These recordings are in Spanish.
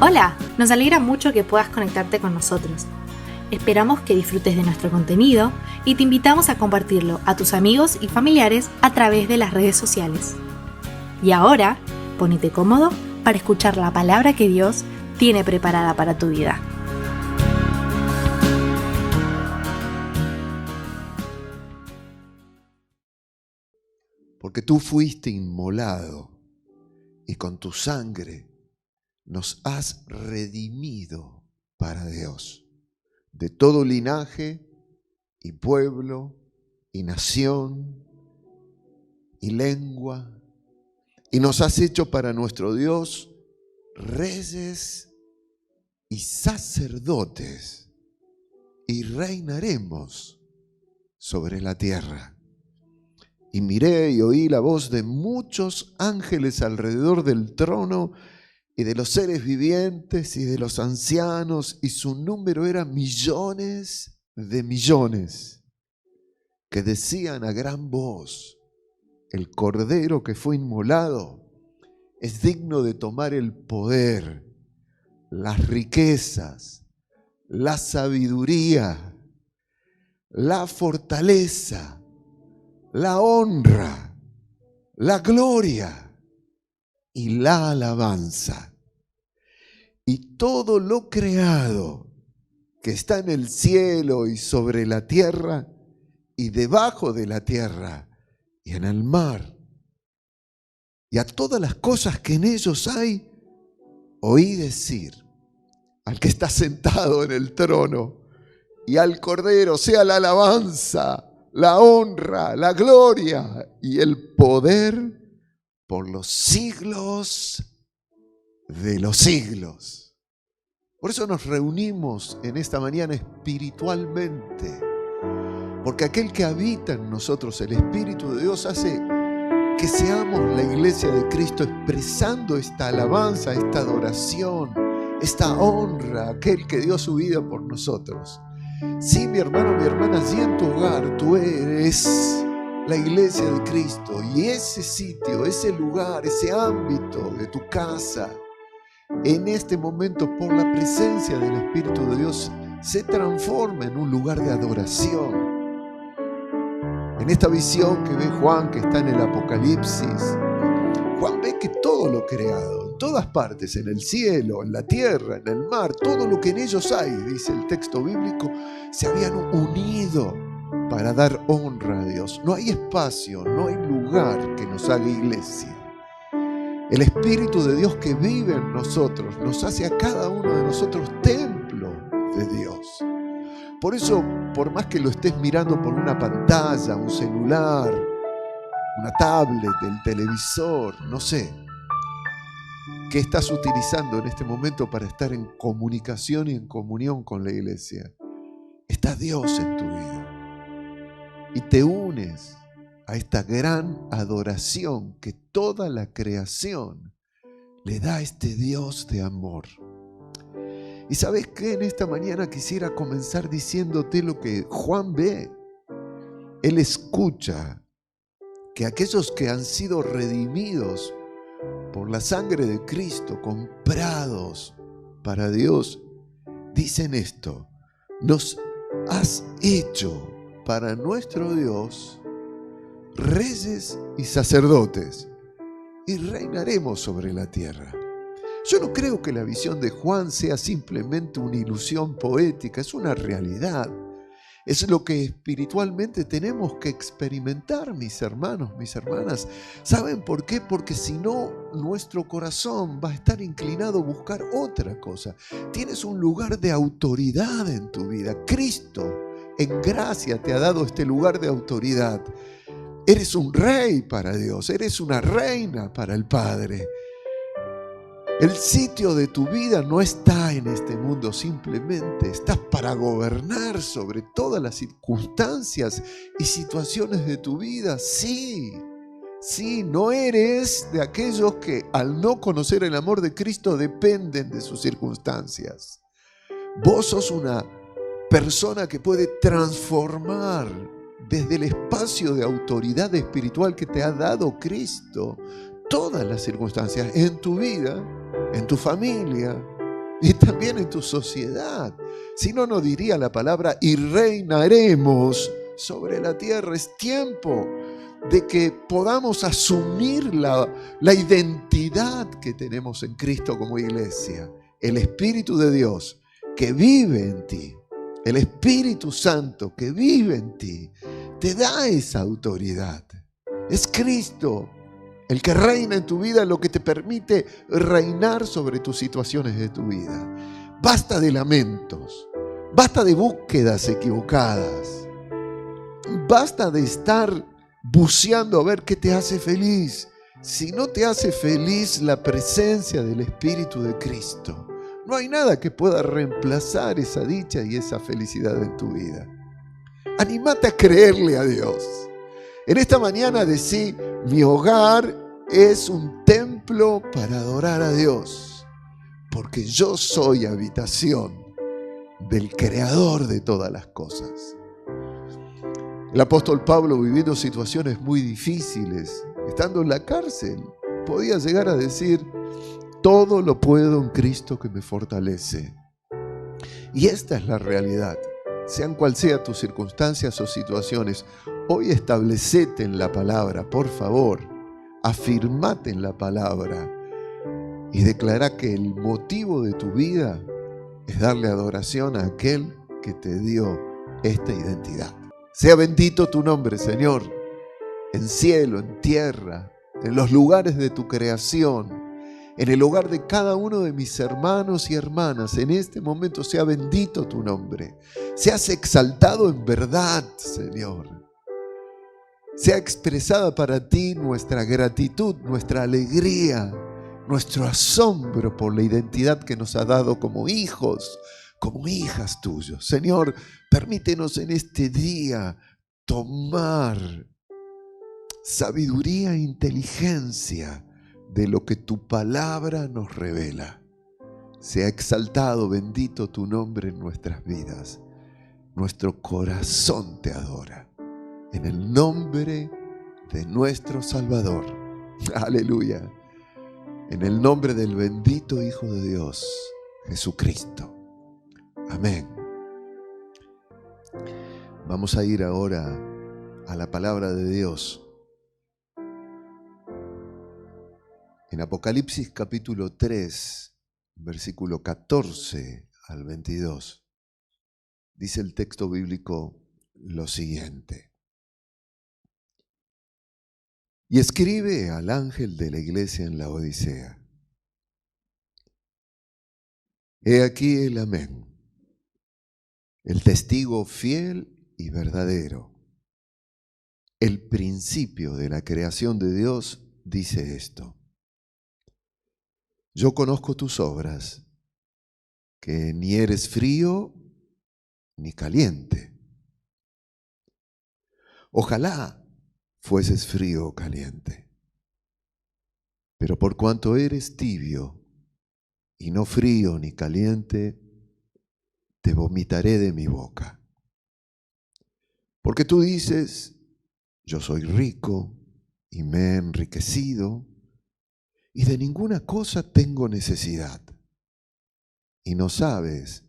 Hola, nos alegra mucho que puedas conectarte con nosotros. Esperamos que disfrutes de nuestro contenido y te invitamos a compartirlo a tus amigos y familiares a través de las redes sociales. Y ahora, ponete cómodo para escuchar la palabra que Dios tiene preparada para tu vida. Porque tú fuiste inmolado y con tu sangre nos has redimido para Dios, de todo linaje y pueblo y nación y lengua, y nos has hecho para nuestro Dios reyes y sacerdotes, y reinaremos sobre la tierra. Y miré y oí la voz de muchos ángeles alrededor del trono y de los seres vivientes y de los ancianos, y su número era millones de millones, que decían a gran voz: el Cordero que fue inmolado es digno de tomar el poder, las riquezas, la sabiduría, la fortaleza, la honra, la gloria y la alabanza. Y todo lo creado que está en el cielo y sobre la tierra y debajo de la tierra y en el mar, y a todas las cosas que en ellos hay, oí decir al que está sentado en el trono y al Cordero sea la alabanza, la honra, la gloria y el poder por los siglos de los siglos. Por eso nos reunimos en esta mañana espiritualmente, porque aquel que habita en nosotros, el Espíritu de Dios, hace que seamos la iglesia de Cristo, expresando esta alabanza, esta adoración, esta honra a aquel que dio su vida por nosotros. Sí, mi hermano, mi hermana, allí en tu hogar tú eres la iglesia de Cristo, y ese sitio, ese lugar, ese ámbito de tu casa, en este momento, por la presencia del Espíritu de Dios, se transforma en un lugar de adoración. En esta visión que ve Juan, que está en el Apocalipsis, Juan ve que todo lo creado, en todas partes, en el cielo, en la tierra, en el mar, todo lo que en ellos hay, dice el texto bíblico, se habían unido para dar honra a Dios. No hay espacio, no hay lugar que nos haga iglesia. El Espíritu de Dios que vive en nosotros nos hace a cada uno de nosotros templo de Dios. Por eso, por más que lo estés mirando por una pantalla, un celular, una tablet, el televisor, no sé, ¿qué estás utilizando en este momento para estar en comunicación y en comunión con la iglesia? Está Dios en tu vida y te unes a esta gran adoración que toda la creación le da a este Dios de amor. Y ¿sabes qué? En esta mañana quisiera comenzar diciéndote lo que Juan ve. Él escucha que aquellos que han sido redimidos por la sangre de Cristo, comprados para Dios, dicen esto: nos has hecho para nuestro Dios reyes y sacerdotes, y reinaremos sobre la tierra. Yo no creo que la visión de Juan sea simplemente una ilusión poética, es una realidad. Es lo que espiritualmente tenemos que experimentar, mis hermanos, mis hermanas. ¿Saben por qué? Porque si no, nuestro corazón va a estar inclinado a buscar otra cosa. Tienes un lugar de autoridad en tu vida. Cristo, en gracia, te ha dado este lugar de autoridad. Eres un rey para Dios, eres una reina para el Padre. El sitio de tu vida no está en este mundo, simplemente estás para gobernar sobre todas las circunstancias y situaciones de tu vida. Sí, no eres de aquellos que al no conocer el amor de Cristo dependen de sus circunstancias. Vos sos una persona que puede transformar desde el espacio de autoridad espiritual que te ha dado Cristo todas las circunstancias en tu vida, en tu familia, y también en tu sociedad. Si no, no diría la palabra y reinaremos sobre la tierra. Es tiempo de que podamos asumir la identidad que tenemos en Cristo como iglesia. El Espíritu de Dios que vive en ti, el Espíritu Santo que vive en ti, te da esa autoridad. Es Cristo el que reina en tu vida, lo que te permite reinar sobre tus situaciones de tu vida. Basta de lamentos, basta de búsquedas equivocadas, basta de estar buceando a ver qué te hace feliz. Si no te hace feliz la presencia del Espíritu de Cristo, no hay nada que pueda reemplazar esa dicha y esa felicidad en tu vida. Anímate a creerle a Dios. En esta mañana decí: mi hogar es un templo para adorar a Dios, porque yo soy habitación del Creador de todas las cosas. El apóstol Pablo, viviendo situaciones muy difíciles, estando en la cárcel, podía llegar a decir: todo lo puedo en Cristo que me fortalece. Y esta es la realidad. Sean cual sean tus circunstancias o situaciones, hoy establecete en la palabra, por favor. Afirmate en la palabra y declara que el motivo de tu vida es darle adoración a aquel que te dio esta identidad. Sea bendito tu nombre, Señor, en cielo, en tierra, en los lugares de tu creación, en el hogar de cada uno de mis hermanos y hermanas. En este momento sea bendito tu nombre. Seas exaltado en verdad, Señor. Sea expresada para ti nuestra gratitud, nuestra alegría, nuestro asombro por la identidad que nos ha dado como hijos, como hijas tuyos. Señor, permítenos en este día tomar sabiduría e inteligencia de lo que tu palabra nos revela. Sea exaltado, bendito tu nombre en nuestras vidas. Nuestro corazón te adora. En el nombre de nuestro Salvador. Aleluya. En el nombre del bendito Hijo de Dios, Jesucristo. Amén. Vamos a ir ahora a la palabra de Dios. En Apocalipsis capítulo 3, versículo 14 al 22, dice el texto bíblico lo siguiente. Y escribe al ángel de la iglesia en la Odisea: he aquí el amén, el testigo fiel y verdadero, el principio de la creación de Dios, dice esto: yo conozco tus obras, que ni eres frío ni caliente. Ojalá fueses frío o caliente. Pero por cuanto eres tibio y no frío ni caliente, te vomitaré de mi boca. Porque tú dices: yo soy rico y me he enriquecido, y de ninguna cosa tengo necesidad. Y no sabes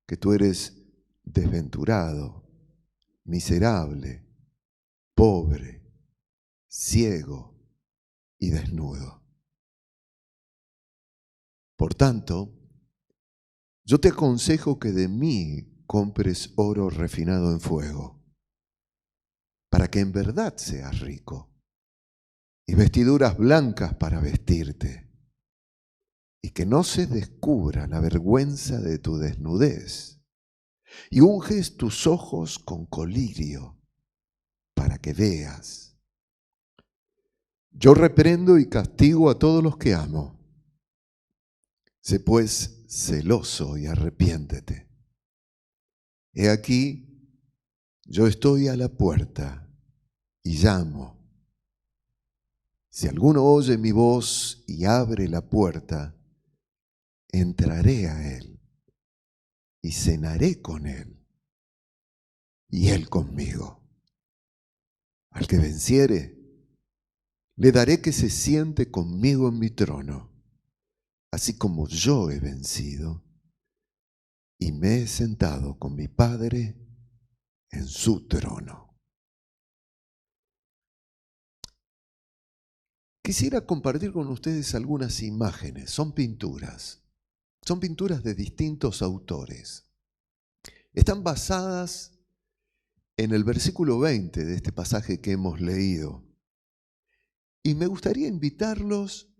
que tú eres desventurado, miserable, pobre, ciego y desnudo. Por tanto, yo te aconsejo que de mí compres oro refinado en fuego, para que en verdad seas rico, y vestiduras blancas para vestirte, y que no se descubra la vergüenza de tu desnudez, y unges tus ojos con colirio, para que veas. Yo reprendo y castigo a todos los que amo. Sé pues celoso y arrepiéntete. He aquí, yo estoy a la puerta y llamo. Si alguno oye mi voz y abre la puerta, entraré a él y cenaré con él y él conmigo. Al que venciere, le daré que se siente conmigo en mi trono, así como yo he vencido y me he sentado con mi Padre en su trono. Quisiera compartir con ustedes algunas imágenes, son pinturas de distintos autores. Están basadas en el versículo 20 de este pasaje que hemos leído. Y me gustaría invitarlos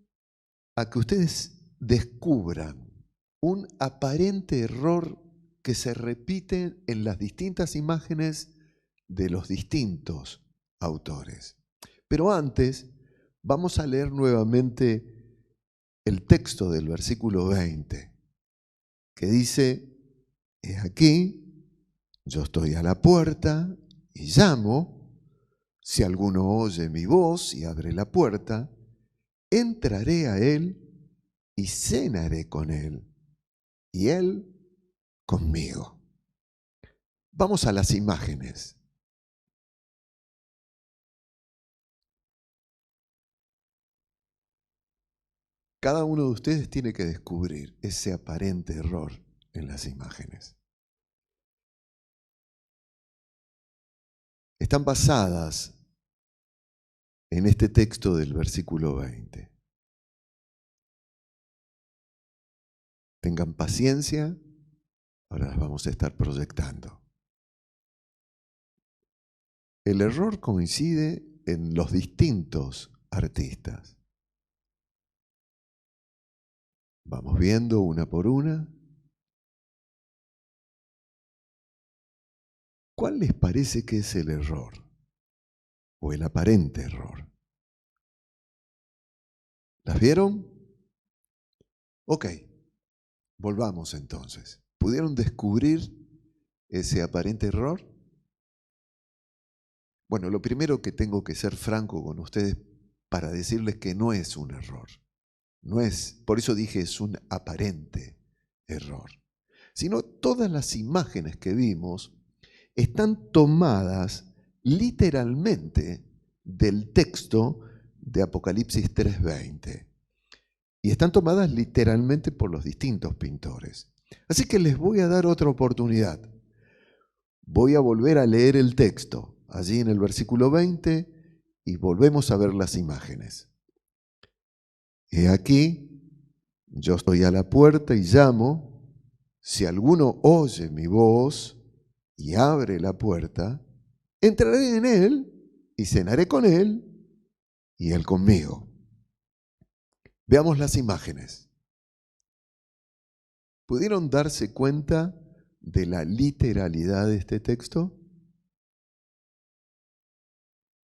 a que ustedes descubran un aparente error que se repite en las distintas imágenes de los distintos autores. Pero antes, vamos a leer nuevamente el texto del versículo 20, que dice: he aquí, yo estoy a la puerta y llamo. Si alguno oye mi voz y abre la puerta, entraré a él y cenaré con él, y él conmigo. Vamos a las imágenes. Cada uno de ustedes tiene que descubrir ese aparente error en las imágenes. Están basadas en este texto del versículo 20. Tengan paciencia, ahora las vamos a estar proyectando. El error coincide en los distintos artistas. Vamos viendo una por una. ¿Cuál les parece que es el error o el aparente error? ¿Las vieron? Ok, volvamos entonces. ¿Pudieron descubrir ese aparente error? Bueno, lo primero que tengo que ser franco con ustedes para decirles que no es un error. No es, por eso dije es un aparente error. Sino todas las imágenes que vimos están tomadas literalmente del texto de Apocalipsis 3:20. Y están tomadas literalmente por los distintos pintores. Así que les voy a dar otra oportunidad. Voy a volver a leer el texto, allí en el versículo 20, y volvemos a ver las imágenes. He aquí, yo estoy a la puerta y llamo. Si alguno oye mi voz y abre la puerta, entraré en él y cenaré con él y él conmigo. Veamos las imágenes. ¿Pudieron darse cuenta de la literalidad de este texto?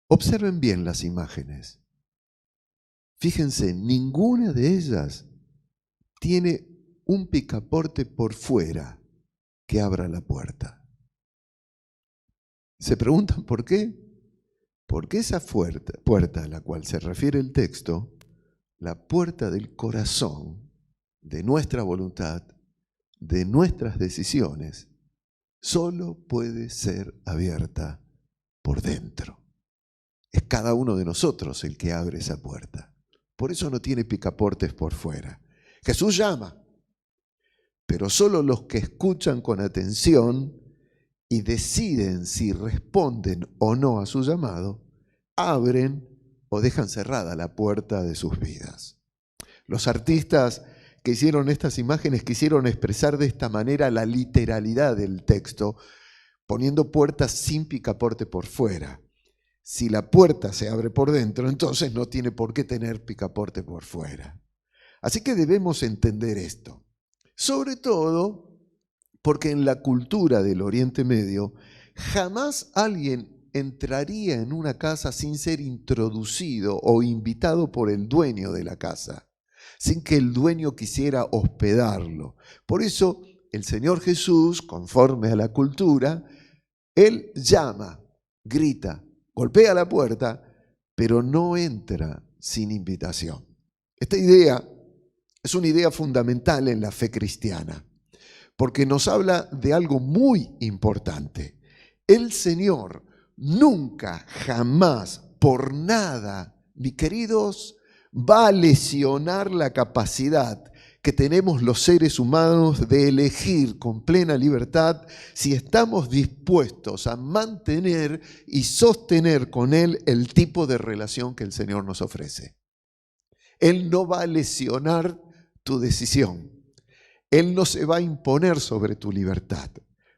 Observen bien las imágenes. Fíjense, ninguna de ellas tiene un picaporte por fuera que abra la puerta. ¿Se preguntan por qué? Porque esa puerta a la cual se refiere el texto, la puerta del corazón, de nuestra voluntad, de nuestras decisiones, solo puede ser abierta por dentro. Es cada uno de nosotros el que abre esa puerta. Por eso no tiene picaportes por fuera. Jesús llama, pero solo los que escuchan con atención y deciden si responden o no a su llamado, abren o dejan cerrada la puerta de sus vidas. Los artistas que hicieron estas imágenes quisieron expresar de esta manera la literalidad del texto, poniendo puertas sin picaporte por fuera. Si la puerta se abre por dentro, entonces no tiene por qué tener picaporte por fuera. Así que debemos entender esto. Sobre todo porque en la cultura del Oriente Medio jamás alguien entraría en una casa sin ser introducido o invitado por el dueño de la casa, sin que el dueño quisiera hospedarlo. Por eso el Señor Jesús, conforme a la cultura, Él llama, grita, golpea la puerta, pero no entra sin invitación. Esta idea es una idea fundamental en la fe cristiana, porque nos habla de algo muy importante. El Señor nunca, jamás, por nada, mis queridos, va a lesionar la capacidad que tenemos los seres humanos de elegir con plena libertad si estamos dispuestos a mantener y sostener con Él el tipo de relación que el Señor nos ofrece. Él no va a lesionar tu decisión. Él no se va a imponer sobre tu libertad.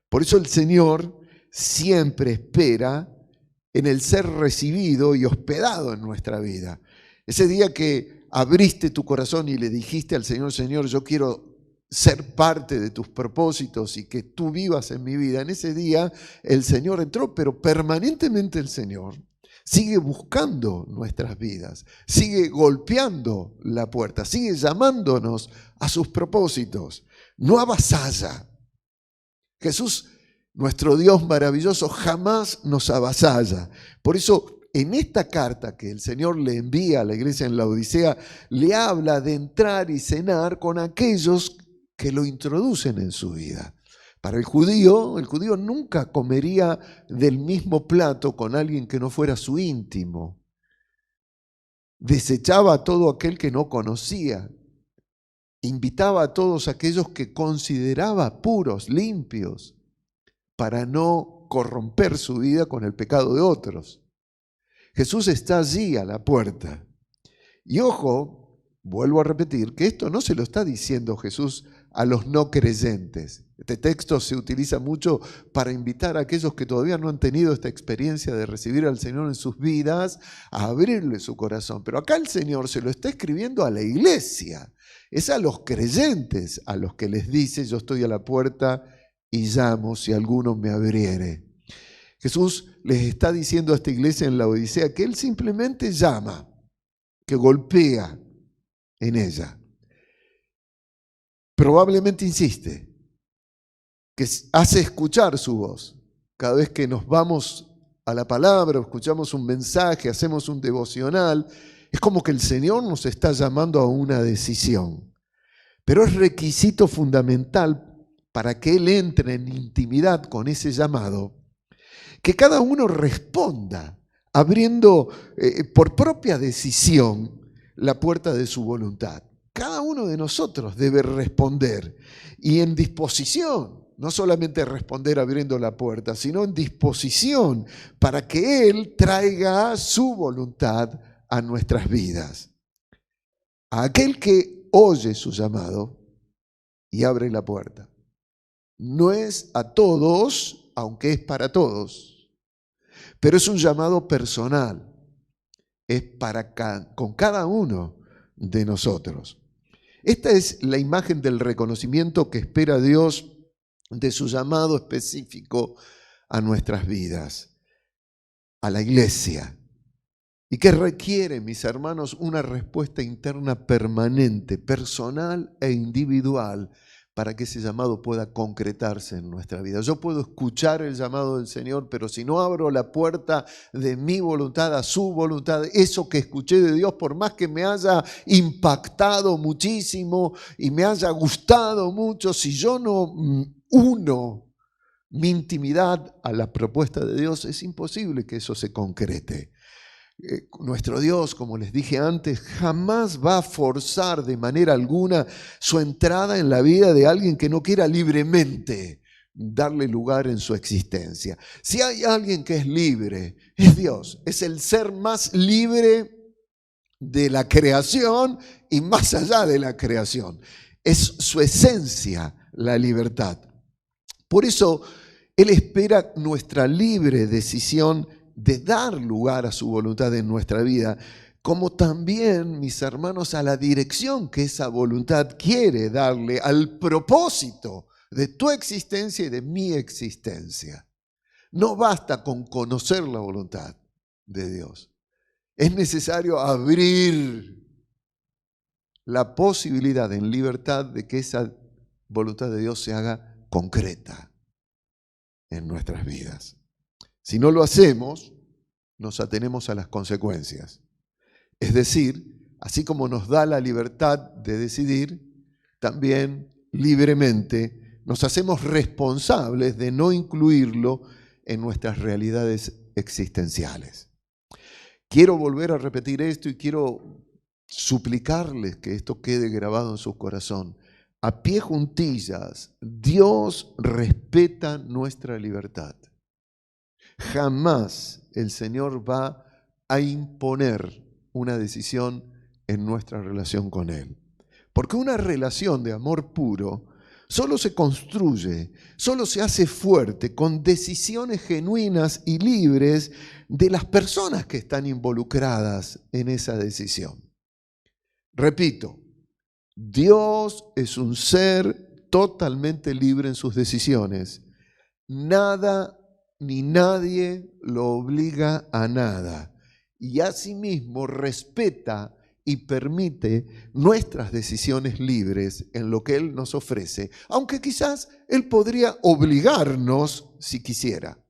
Por eso el Señor siempre espera en el ser recibido y hospedado en nuestra vida. Ese día que abriste tu corazón y le dijiste al Señor, Señor, yo quiero ser parte de tus propósitos y que tú vivas en mi vida. En ese día el Señor entró, pero permanentemente el Señor sigue buscando nuestras vidas, sigue golpeando la puerta, sigue llamándonos a sus propósitos. No avasalla. Jesús, nuestro Dios maravilloso, jamás nos avasalla. Por eso, en esta carta que el Señor le envía a la iglesia en la Odisea, le habla de entrar y cenar con aquellos que lo introducen en su vida. Para el judío nunca comería del mismo plato con alguien que no fuera su íntimo. Desechaba a todo aquel que no conocía. Invitaba a todos aquellos que consideraba puros, limpios, para no corromper su vida con el pecado de otros. Jesús está allí a la puerta. Y ojo, vuelvo a repetir, que esto no se lo está diciendo Jesús a los no creyentes. Este texto se utiliza mucho para invitar a aquellos que todavía no han tenido esta experiencia de recibir al Señor en sus vidas, a abrirle su corazón. Pero acá el Señor se lo está escribiendo a la iglesia. Es a los creyentes a los que les dice, yo estoy a la puerta y llamo si alguno me abriere. Jesús les está diciendo a esta iglesia en la Odisea que Él simplemente llama, que golpea en ella. Probablemente insiste, que hace escuchar su voz. Cada vez que nos vamos a la palabra, escuchamos un mensaje, hacemos un devocional, es como que el Señor nos está llamando a una decisión. Pero es requisito fundamental para que Él entre en intimidad con ese llamado, que cada uno responda, abriendo por propia decisión la puerta de su voluntad. Cada uno de nosotros debe responder y en disposición, no solamente responder abriendo la puerta, sino en disposición para que Él traiga su voluntad a nuestras vidas. A aquel que oye su llamado y abre la puerta. No es a todos, aunque es para todos, pero es un llamado personal. Es con cada uno de nosotros. Esta es la imagen del reconocimiento que espera Dios de su llamado específico a nuestras vidas, a la iglesia, y que requiere, mis hermanos, una respuesta interna permanente, personal e individual, para que ese llamado pueda concretarse en nuestra vida. Yo puedo escuchar el llamado del Señor, pero si no abro la puerta de mi voluntad a su voluntad, eso que escuché de Dios, por más que me haya impactado muchísimo y me haya gustado mucho, si yo no uno mi intimidad a la propuesta de Dios, es imposible que eso se concrete. Nuestro Dios, como les dije antes, jamás va a forzar de manera alguna su entrada en la vida de alguien que no quiera libremente darle lugar en su existencia. Si hay alguien que es libre, es Dios. Es el ser más libre de la creación y más allá de la creación. Es su esencia la libertad. Por eso Él espera nuestra libre decisión de dar lugar a su voluntad en nuestra vida, como también, mis hermanos, a la dirección que esa voluntad quiere darle al propósito de tu existencia y de mi existencia. No basta con conocer la voluntad de Dios. Es necesario abrir la posibilidad en libertad de que esa voluntad de Dios se haga concreta en nuestras vidas. Si no lo hacemos, nos atenemos a las consecuencias. Es decir, así como nos da la libertad de decidir, también libremente nos hacemos responsables de no incluirlo en nuestras realidades existenciales. Quiero volver a repetir esto y quiero suplicarles que esto quede grabado en su corazón. A pie juntillas, Dios respeta nuestra libertad. Jamás el Señor va a imponer una decisión en nuestra relación con Él. Porque una relación de amor puro solo se construye, solo se hace fuerte con decisiones genuinas y libres de las personas que están involucradas en esa decisión. Repito, Dios es un ser totalmente libre en sus decisiones. Nada ni nadie lo obliga a nada. Y asimismo respeta y permite nuestras decisiones libres en lo que Él nos ofrece, aunque quizás Él podría obligarnos si quisiera.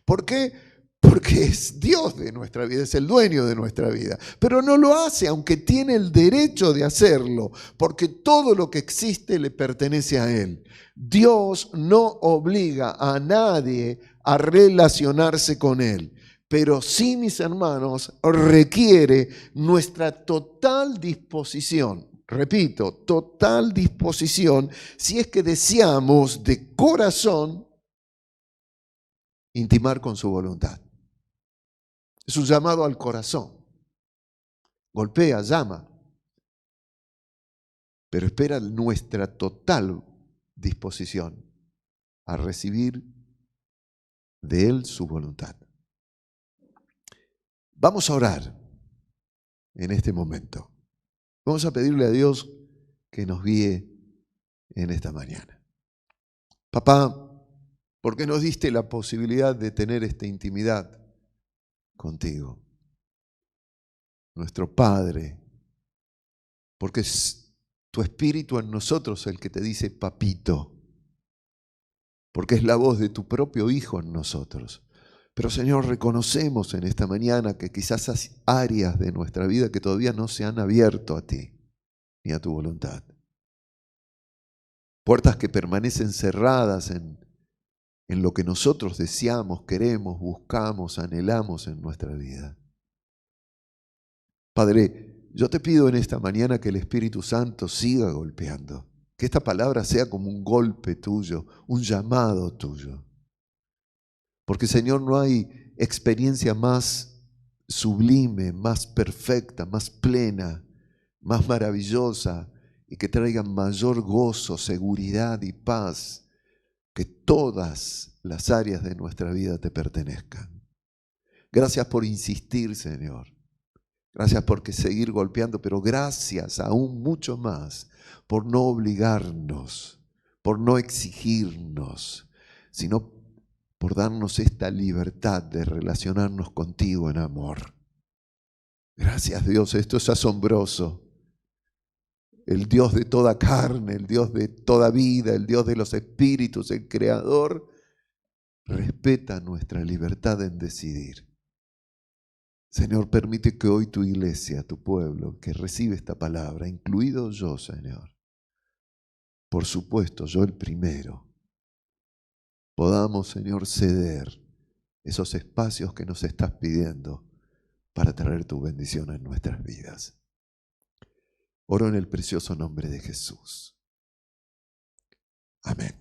¿Por qué? Porque es Dios de nuestra vida, es el dueño de nuestra vida. Pero no lo hace, aunque tiene el derecho de hacerlo, porque todo lo que existe le pertenece a Él. Dios no obliga a nadie a relacionarse con Él. Pero sí, mis hermanos, requiere nuestra total disposición. Repito, total disposición si es que deseamos de corazón intimar con su voluntad. Es un llamado al corazón. Golpea, llama, pero espera nuestra total disposición a recibir de Él su voluntad. Vamos a orar en este momento. Vamos a pedirle a Dios que nos guíe en esta mañana. Papá, ¿por qué nos diste la posibilidad de tener esta intimidad contigo? Nuestro Padre, porque es tu Espíritu en nosotros el que te dice papito, porque es la voz de tu propio Hijo en nosotros. Pero Señor, reconocemos en esta mañana que quizás hay áreas de nuestra vida que todavía no se han abierto a ti ni a tu voluntad. Puertas que permanecen cerradas en lo que nosotros deseamos, queremos, buscamos, anhelamos en nuestra vida. Padre, yo te pido en esta mañana que el Espíritu Santo siga golpeando, que esta palabra sea como un golpe tuyo, un llamado tuyo. Porque, Señor, no hay experiencia más sublime, más perfecta, más plena, más maravillosa y que traiga mayor gozo, seguridad y paz, que todas las áreas de nuestra vida te pertenezcan. Gracias por insistir, Señor. Gracias por seguir golpeando, pero gracias aún mucho más por no obligarnos, por no exigirnos, sino por darnos esta libertad de relacionarnos contigo en amor. Gracias, Dios, esto es asombroso. El Dios de toda carne, el Dios de toda vida, el Dios de los espíritus, el Creador, respeta nuestra libertad en decidir. Señor, permite que hoy tu iglesia, tu pueblo, que recibe esta palabra, incluido yo, Señor, por supuesto, yo el primero, podamos, Señor, ceder esos espacios que nos estás pidiendo para traer tu bendición en nuestras vidas. Oro en el precioso nombre de Jesús. Amén.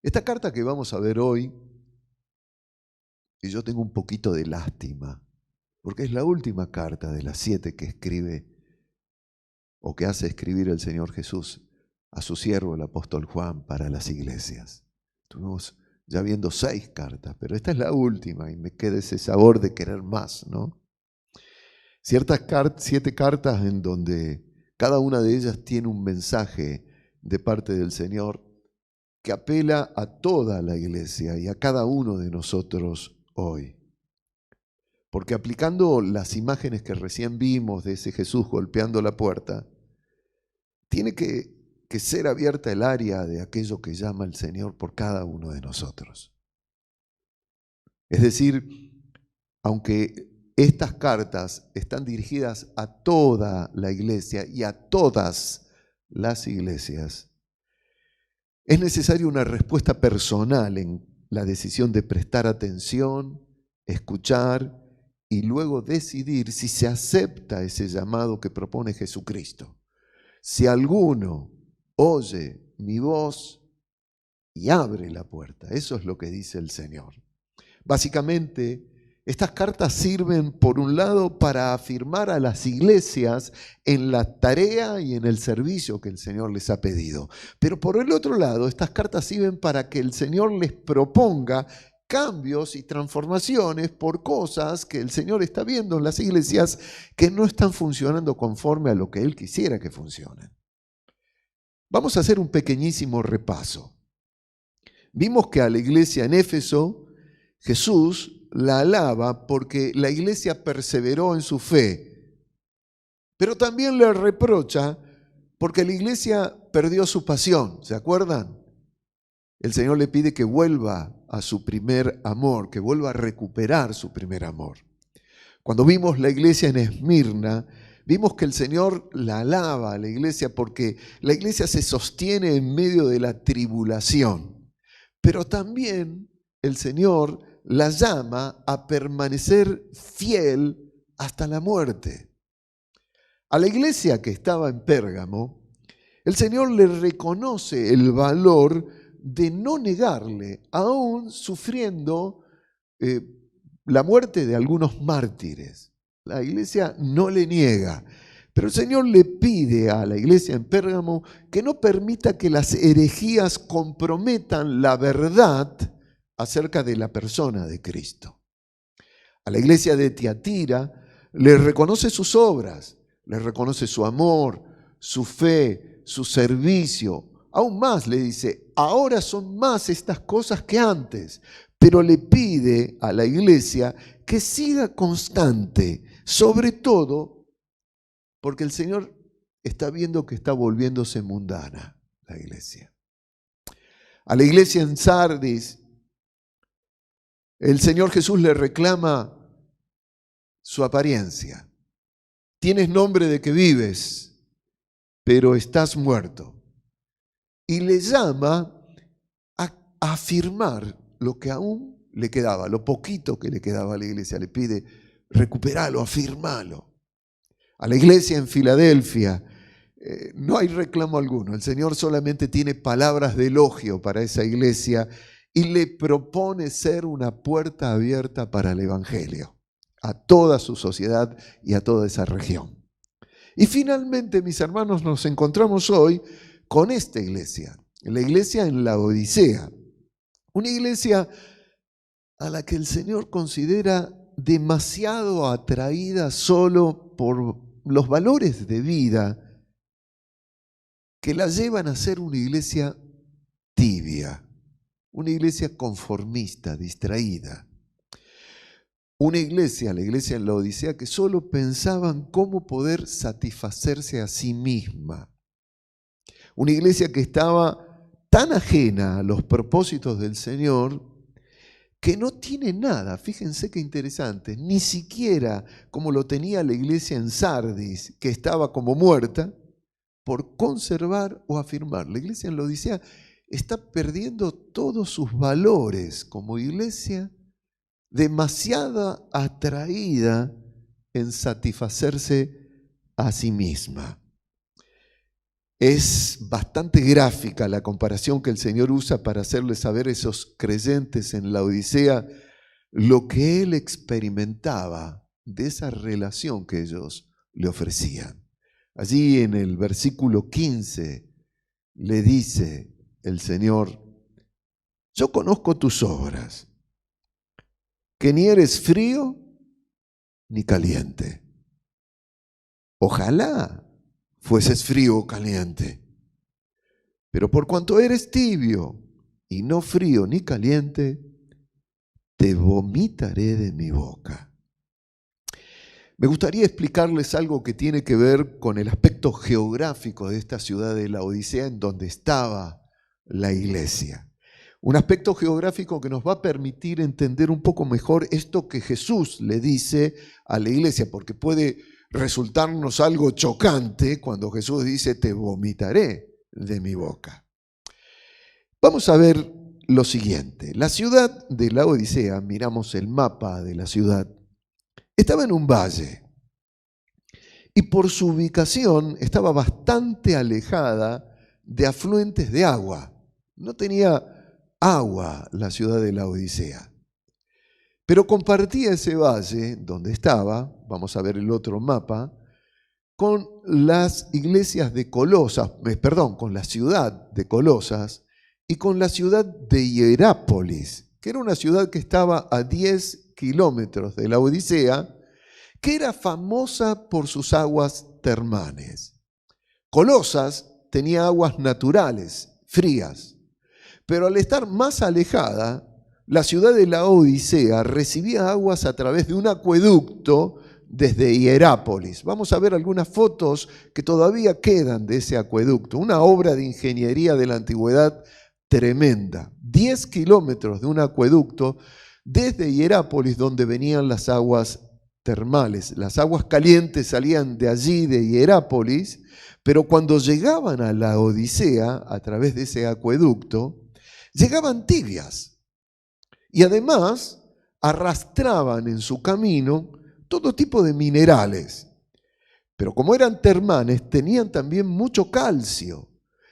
Esta carta que vamos a ver hoy, y yo tengo un poquito de lástima, porque es la última carta de las 7 que escribe o que hace escribir el Señor Jesús a su siervo, el apóstol Juan, para las iglesias. Estuvimos ya viendo 6 cartas, pero esta es la última y me queda ese sabor de querer más, ¿no? 7 cartas en donde cada una de ellas tiene un mensaje de parte del Señor que apela a toda la iglesia y a cada uno de nosotros hoy. Porque aplicando las imágenes que recién vimos de ese Jesús golpeando la puerta, tiene que ser abierta el área de aquello que llama el Señor por cada uno de nosotros. Es decir, aunque estas cartas están dirigidas a toda la iglesia y a todas las iglesias, es necesaria una respuesta personal en la decisión de prestar atención, escuchar y luego decidir si se acepta ese llamado que propone Jesucristo. Si alguno oye mi voz y abre la puerta, eso es lo que dice el Señor. Básicamente, estas cartas sirven, por un lado, para afirmar a las iglesias en la tarea y en el servicio que el Señor les ha pedido. Pero por el otro lado, estas cartas sirven para que el Señor les proponga cambios y transformaciones por cosas que el Señor está viendo en las iglesias que no están funcionando conforme a lo que Él quisiera que funcionen. Vamos a hacer un pequeñísimo repaso. Vimos que a la iglesia en Éfeso, Jesús la alaba porque la iglesia perseveró en su fe, pero también le reprocha porque la iglesia perdió su pasión, ¿se acuerdan? El Señor le pide que vuelva a su primer amor, que vuelva a recuperar su primer amor. Cuando vimos la iglesia en Esmirna, vimos que el Señor la alaba a la iglesia porque la iglesia se sostiene en medio de la tribulación, pero también el Señor la llama a permanecer fiel hasta la muerte. A la iglesia que estaba en Pérgamo, el Señor le reconoce el valor de no negarle, aún sufriendo la muerte de algunos mártires. La iglesia no le niega, pero el Señor le pide a la iglesia en Pérgamo que no permita que las herejías comprometan la verdad acerca de la persona de Cristo. A la iglesia de Tiatira le reconoce sus obras, le reconoce su amor, su fe, su servicio. Aún más le dice, ahora son más estas cosas que antes, pero le pide a la iglesia que siga constante, sobre todo porque el Señor está viendo que está volviéndose mundana la iglesia. A la iglesia en Sardis, el Señor Jesús le reclama su apariencia. Tienes nombre de que vives, pero estás muerto. Y le llama a afirmar lo que aún le quedaba, lo poquito que le quedaba a la iglesia. Le pide, recuperalo, afirmalo. A la iglesia en Filadelfia no hay reclamo alguno. El Señor solamente tiene palabras de elogio para esa iglesia y le propone ser una puerta abierta para el Evangelio a toda su sociedad y a toda esa región. Y finalmente, mis hermanos, nos encontramos hoy con esta iglesia, la iglesia en Laodicea, una iglesia a la que el Señor considera demasiado atraída solo por los valores de vida que la llevan a ser una iglesia tibia, una iglesia conformista, distraída. Una iglesia, la iglesia en Laodicea, que solo pensaban cómo poder satisfacerse a sí misma. Una iglesia que estaba tan ajena a los propósitos del Señor que no tiene nada, fíjense qué interesante, ni siquiera como lo tenía la iglesia en Sardis, que estaba como muerta, por conservar o afirmar. La iglesia en Laodicea está perdiendo todos sus valores como iglesia, demasiado atraída en satisfacerse a sí misma. Es bastante gráfica la comparación que el Señor usa para hacerles saber a esos creyentes en Laodicea lo que Él experimentaba de esa relación que ellos le ofrecían. Allí en el versículo 15 le dice el Señor, yo conozco tus obras, que ni eres frío ni caliente. Ojalá fueses frío o caliente, pero por cuanto eres tibio y no frío ni caliente, te vomitaré de mi boca. Me gustaría explicarles algo que tiene que ver con el aspecto geográfico de esta ciudad de Laodicea en donde estaba la iglesia. Un aspecto geográfico que nos va a permitir entender un poco mejor esto que Jesús le dice a la iglesia, porque puede resultarnos algo chocante cuando Jesús dice, te vomitaré de mi boca. Vamos a ver lo siguiente. La ciudad de Laodicea, miramos el mapa de la ciudad, Estaba en un valle y por su ubicación estaba bastante alejada de afluentes de agua. No tenía agua la ciudad de Laodicea. Pero compartía ese valle donde estaba, vamos a ver el otro mapa, con las iglesias de Colosas, con la ciudad de Colosas y con la ciudad de Hierápolis, que era una ciudad que estaba a 10 kilómetros de Laodicea, que era famosa por sus aguas termales. Colosas tenía aguas naturales, frías, pero al estar más alejada, la ciudad de Laodicea recibía aguas a través de un acueducto desde Hierápolis. Vamos a ver algunas fotos que todavía quedan de ese acueducto, una obra de ingeniería de la antigüedad tremenda. 10 kilómetros de un acueducto desde Hierápolis, donde venían las aguas termales. Las aguas calientes salían de allí, de Hierápolis, pero cuando llegaban a Laodicea, a través de ese acueducto, llegaban tibias. Y además arrastraban en su camino todo tipo de minerales. Pero como eran termales, tenían también mucho calcio,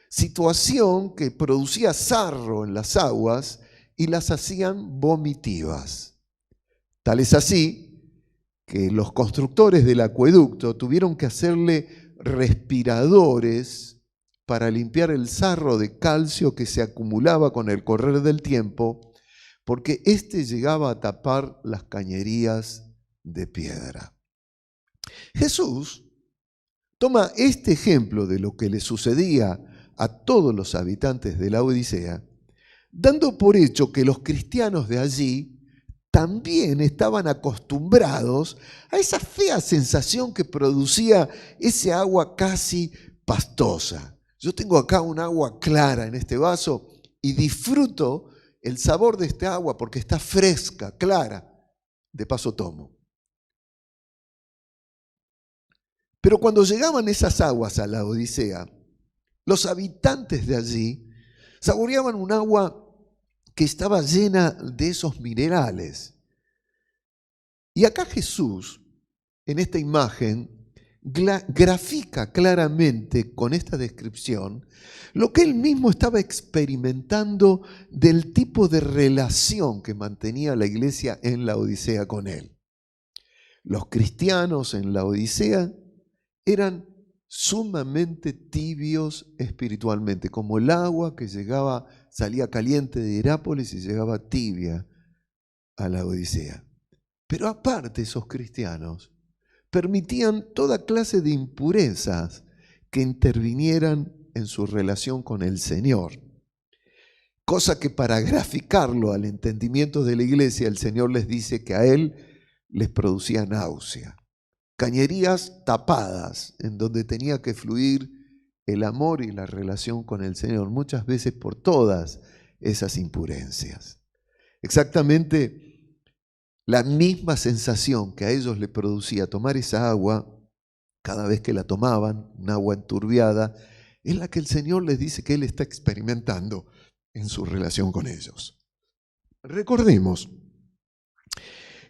situación que producía sarro en las aguas y las hacían vomitivas. Tal es así que los constructores del acueducto tuvieron que hacerle respiradores para limpiar el sarro de calcio que se acumulaba con el correr del tiempo, porque éste llegaba a tapar las cañerías de piedra. Jesús toma este ejemplo de lo que le sucedía a todos los habitantes de la Odisea, dando por hecho que los cristianos de allí también estaban acostumbrados a esa fea sensación que producía ese agua casi pastosa. Yo tengo acá un agua clara en este vaso y disfruto el sabor de este agua porque está fresca, clara. De paso tomo. Pero cuando llegaban esas aguas a la Odisea, los habitantes de allí saboreaban un agua que estaba llena de esos minerales. Y acá Jesús, en esta imagen, grafica claramente con esta descripción lo que él mismo estaba experimentando del tipo de relación que mantenía la iglesia en la Odisea con él. Los cristianos en la Odisea eran sumamente tibios espiritualmente, como el agua que salía caliente de Hierápolis y llegaba tibia a la Odisea. Pero aparte, esos cristianos permitían toda clase de impurezas que intervinieran en su relación con el Señor. Cosa que para graficarlo al entendimiento de la iglesia, el Señor les dice que a él les producía náusea. Cañerías tapadas en donde tenía que fluir el amor y la relación con el Señor, muchas veces por todas esas impurezas. Exactamente la misma sensación que a ellos les producía tomar esa agua, cada vez que la tomaban, un agua enturbiada, es la que el Señor les dice que Él está experimentando en su relación con ellos. Recordemos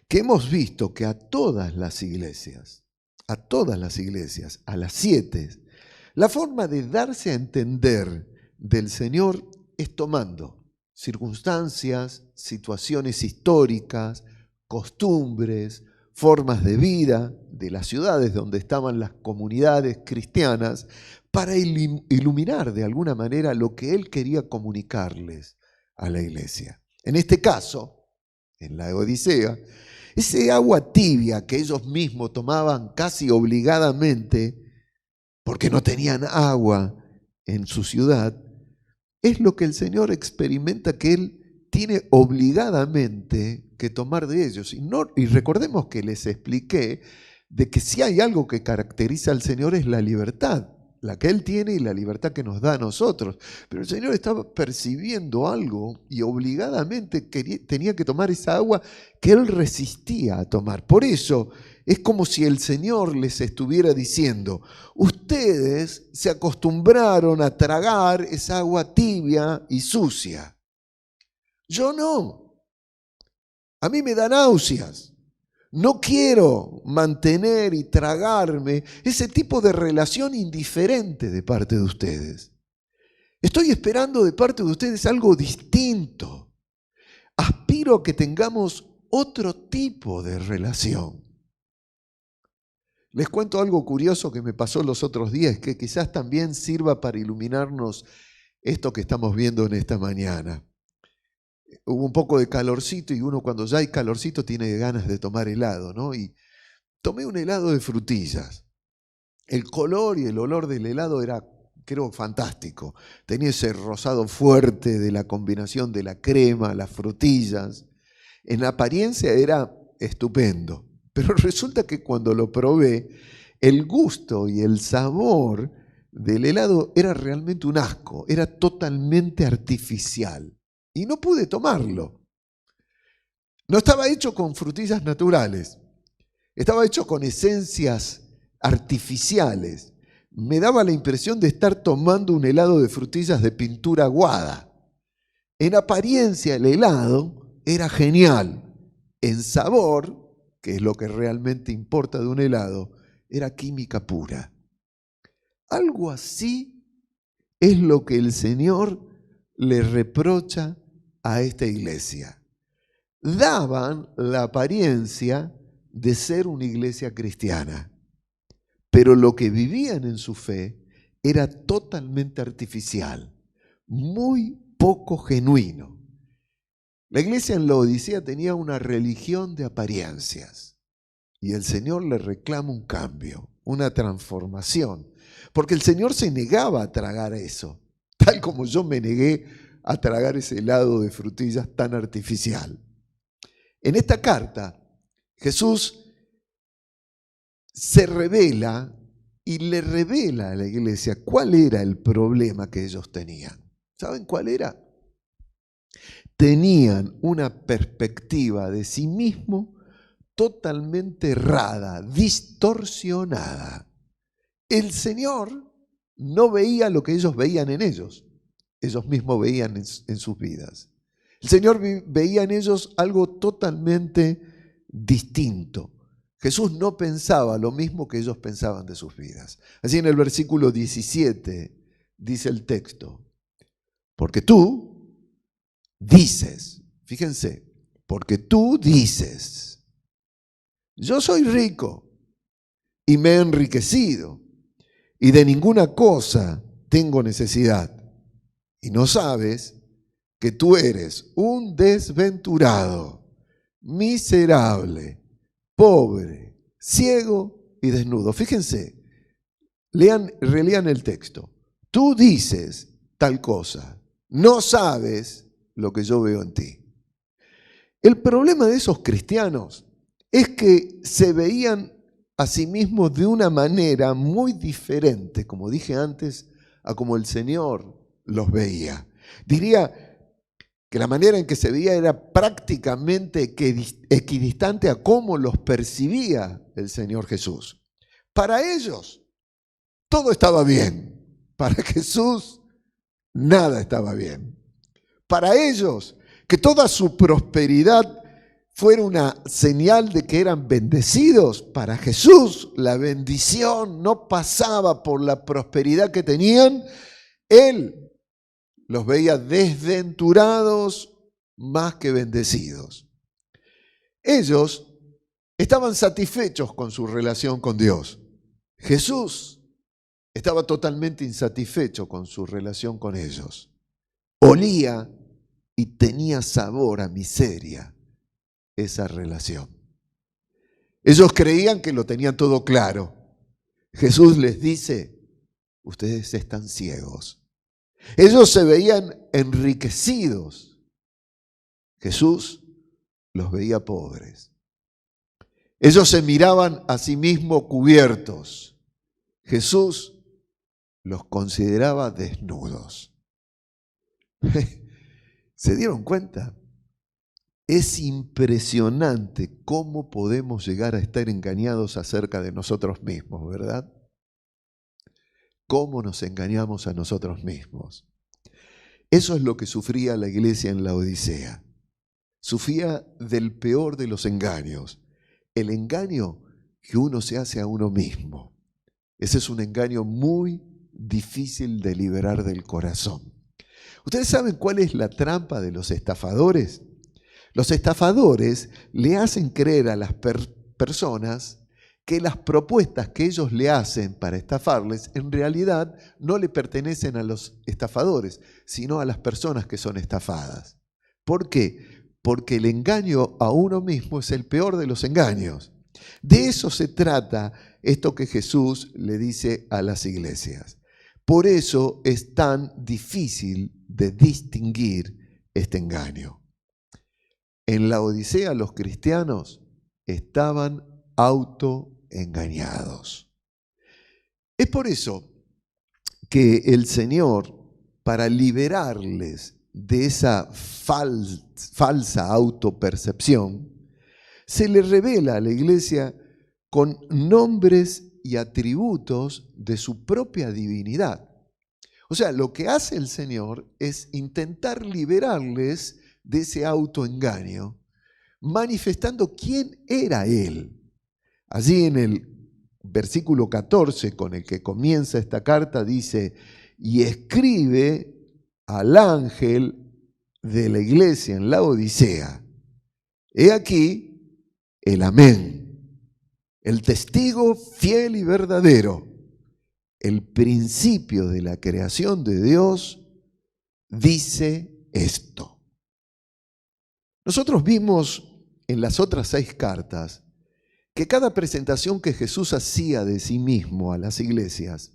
que hemos visto que a todas las iglesias, a las 7, la forma de darse a entender del Señor es tomando circunstancias, situaciones históricas, costumbres, formas de vida de las ciudades donde estaban las comunidades cristianas para iluminar de alguna manera lo que Él quería comunicarles a la iglesia. En este caso, en la Odisea, ese agua tibia que ellos mismos tomaban casi obligadamente porque no tenían agua en su ciudad, es lo que el Señor experimenta que Él tiene obligadamente que tomar de ellos. Y recordemos que les expliqué de que si hay algo que caracteriza al Señor es la libertad, la que Él tiene y la libertad que nos da a nosotros. Pero el Señor estaba percibiendo algo y obligadamente tenía que tomar esa agua que Él resistía a tomar. Por eso es como si el Señor les estuviera diciendo: ustedes se acostumbraron a tragar esa agua tibia y sucia. Yo no. A mí me da náuseas. No quiero mantener y tragarme ese tipo de relación indiferente de parte de ustedes. Estoy esperando de parte de ustedes algo distinto. Aspiro a que tengamos otro tipo de relación. Les cuento algo curioso que me pasó los otros días, que quizás también sirva para iluminarnos esto que estamos viendo en esta mañana. Hubo un poco de calorcito y uno cuando ya hay calorcito tiene ganas de tomar helado, ¿no? Y tomé un helado de frutillas. El color y el olor del helado era, creo, fantástico. Tenía ese rosado fuerte de la combinación de la crema, las frutillas. En apariencia era estupendo. Pero resulta que cuando lo probé, el gusto y el sabor del helado era realmente un asco, era totalmente artificial. Y no pude tomarlo. No estaba hecho con frutillas naturales, estaba hecho con esencias artificiales. Me daba la impresión de estar tomando un helado de frutillas de pintura aguada. En apariencia el helado era genial, en sabor, que es lo que realmente importa de un helado, era química pura. Algo así es lo que el Señor le reprocha a esta iglesia. Daban la apariencia de ser una iglesia cristiana, pero lo que vivían en su fe era totalmente artificial, muy poco genuino. La iglesia en la Odisea tenía una religión de apariencias y el Señor le reclama un cambio, una transformación, porque el Señor se negaba a tragar eso, tal como yo me negué a tragar ese helado de frutillas tan artificial. En esta carta, Jesús se revela y le revela a la iglesia cuál era el problema que ellos tenían. ¿Saben cuál era? Tenían una perspectiva de sí mismo totalmente errada, distorsionada. El Señor no veía lo que ellos veían en ellos mismos veían en sus vidas. El Señor veía en ellos algo totalmente distinto. Jesús no pensaba lo mismo que ellos pensaban de sus vidas. Así en el versículo 17 dice el texto, porque tú dices, fíjense, porque tú dices, yo soy rico y me he enriquecido y de ninguna cosa tengo necesidad. Y no sabes que tú eres un desventurado, miserable, pobre, ciego y desnudo. Fíjense, relean el texto. Tú dices tal cosa, no sabes lo que yo veo en ti. El problema de esos cristianos es que se veían a sí mismos de una manera muy diferente, como dije antes, a como el Señor los veía. Diría que la manera en que se veía era prácticamente equidistante a cómo los percibía el Señor Jesús. Para ellos, todo estaba bien. Para Jesús, nada estaba bien. Para ellos, que toda su prosperidad fuera una señal de que eran bendecidos. Para Jesús, la bendición no pasaba por la prosperidad que tenían. Él los veía desventurados más que bendecidos. Ellos estaban satisfechos con su relación con Dios. Jesús estaba totalmente insatisfecho con su relación con ellos. Olía y tenía sabor a miseria esa relación. Ellos creían que lo tenían todo claro. Jesús les dice, ustedes están ciegos. Ellos se veían enriquecidos. Jesús los veía pobres. Ellos se miraban a sí mismos cubiertos. Jesús los consideraba desnudos. ¿Se dieron cuenta? Es impresionante cómo podemos llegar a estar engañados acerca de nosotros mismos, ¿verdad? Cómo nos engañamos a nosotros mismos. Eso es lo que sufría la iglesia en la Odisea. Sufría del peor de los engaños, el engaño que uno se hace a uno mismo. Ese es un engaño muy difícil de liberar del corazón. ¿Ustedes saben cuál es la trampa de los estafadores? Los estafadores le hacen creer a las personas que las propuestas que ellos le hacen para estafarles en realidad no le pertenecen a los estafadores, sino a las personas que son estafadas. ¿Por qué? Porque el engaño a uno mismo es el peor de los engaños. De eso se trata esto que Jesús le dice a las iglesias. Por eso es tan difícil de distinguir este engaño. En la Odisea los cristianos estaban autoengañados. Es por eso que el Señor, para liberarles de esa falsa autopercepción, se le revela a la iglesia con nombres y atributos de su propia divinidad. O sea, lo que hace el Señor es intentar liberarles de ese autoengaño, manifestando quién era Él. Allí en el versículo 14 con el que comienza esta carta dice: y escribe al ángel de la iglesia en la Odisea. He aquí el amén, el testigo fiel y verdadero, el principio de la creación de Dios, dice esto. Nosotros vimos en las otras 6 cartas que cada presentación que Jesús hacía de sí mismo a las iglesias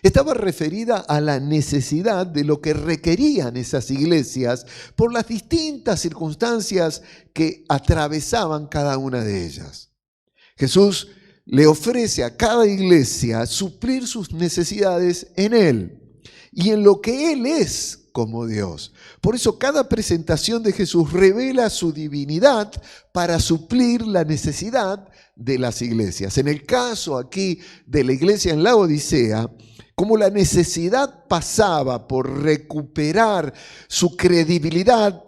estaba referida a la necesidad de lo que requerían esas iglesias por las distintas circunstancias que atravesaban cada una de ellas. Jesús le ofrece a cada iglesia suplir sus necesidades en Él y en lo que Él es como Dios. Por eso cada presentación de Jesús revela su divinidad para suplir la necesidad de las iglesias. En el caso aquí de la iglesia en la Odisea, como la necesidad pasaba por recuperar su credibilidad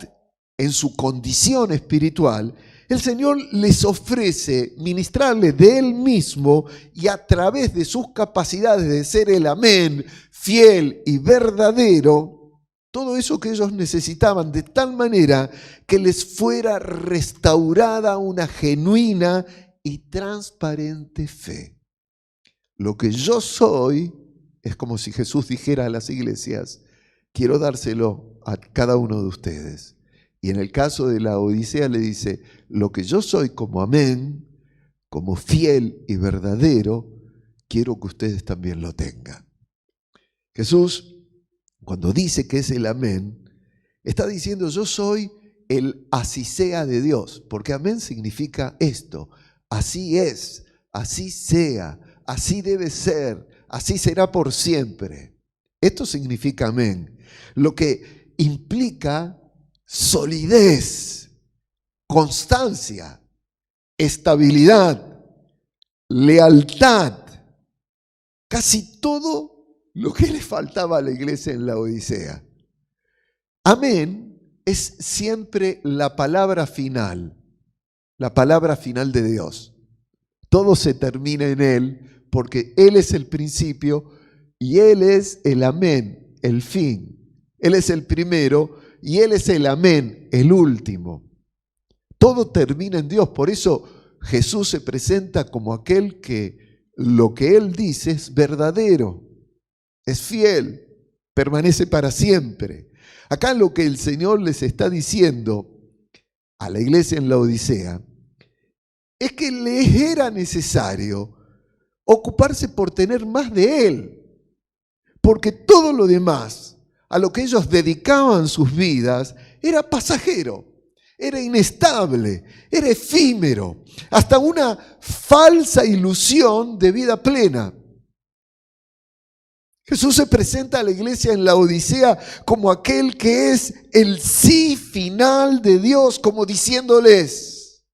en su condición espiritual, el Señor les ofrece ministrarles de Él mismo y a través de sus capacidades de ser el amén, fiel y verdadero, todo eso que ellos necesitaban de tal manera que les fuera restaurada una genuina y transparente fe. Lo que yo soy es como si Jesús dijera a las iglesias: quiero dárselo a cada uno de ustedes. Y en el caso de la Odisea le dice: lo que yo soy como amén, como fiel y verdadero, quiero que ustedes también lo tengan. Jesús, cuando dice que es el amén, está diciendo: yo soy el así sea de Dios, porque amén significa esto: así es, así sea, así debe ser, así será por siempre. Esto significa amén, lo que implica solidez, constancia, estabilidad, lealtad, casi todo lo que le faltaba a la iglesia en la Odisea. Amén es siempre la palabra final de Dios. Todo se termina en Él porque Él es el principio y Él es el amén, el fin. Él es el primero y Él es el amén, el último. Todo termina en Dios. Por eso Jesús se presenta como aquel que lo que Él dice es verdadero, es fiel, permanece para siempre. Acá lo que el Señor les está diciendo a la iglesia en la Odisea es que les era necesario ocuparse por tener más de Él, porque todo lo demás a lo que ellos dedicaban sus vidas era pasajero, era inestable, era efímero, hasta una falsa ilusión de vida plena. Jesús se presenta a la iglesia en la Odisea como aquel que es el sí final de Dios, como diciéndoles: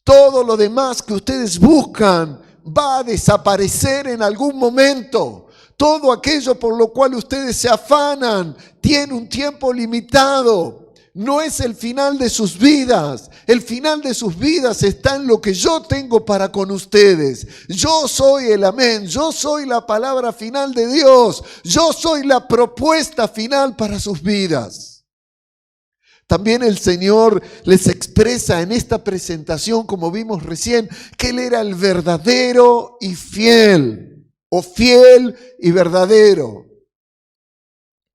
todo lo demás que ustedes buscan va a desaparecer en algún momento. Todo aquello por lo cual ustedes se afanan tiene un tiempo limitado. no es el final de sus vidas. El final de sus vidas está en lo que yo tengo para con ustedes. Yo soy el amén, yo soy la palabra final de Dios, yo soy la propuesta final para sus vidas. También el Señor les expresa en esta presentación, como vimos recién, que Él era el verdadero y fiel, o fiel y verdadero.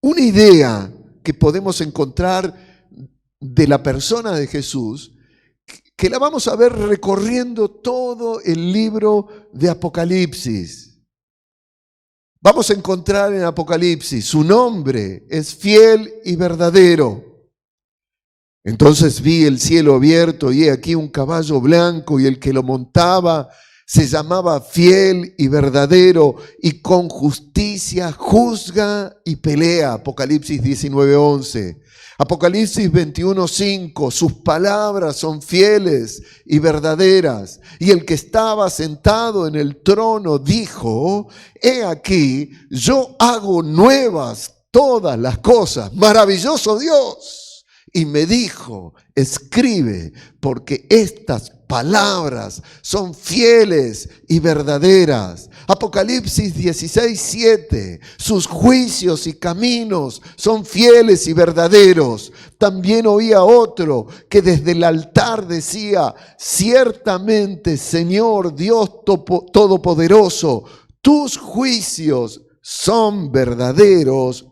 Una idea que podemos encontrar de la persona de Jesús, que la vamos a ver recorriendo todo el libro de Apocalipsis. Vamos a encontrar en Apocalipsis, su nombre es fiel y verdadero. Entonces vi el cielo abierto y he aquí un caballo blanco y el que lo montaba se llamaba fiel y verdadero y con justicia juzga y pelea. Apocalipsis 19:11. Apocalipsis 21:5, sus palabras son fieles y verdaderas. Y el que estaba sentado en el trono dijo, he aquí, yo hago nuevas todas las cosas. Maravilloso Dios. Y me dijo, escribe, porque estas palabras son fieles y verdaderas. Apocalipsis 16:7, sus juicios y caminos son fieles y verdaderos. También oía otro que desde el altar decía, ciertamente, Señor Dios Todopoderoso, tus juicios son verdaderos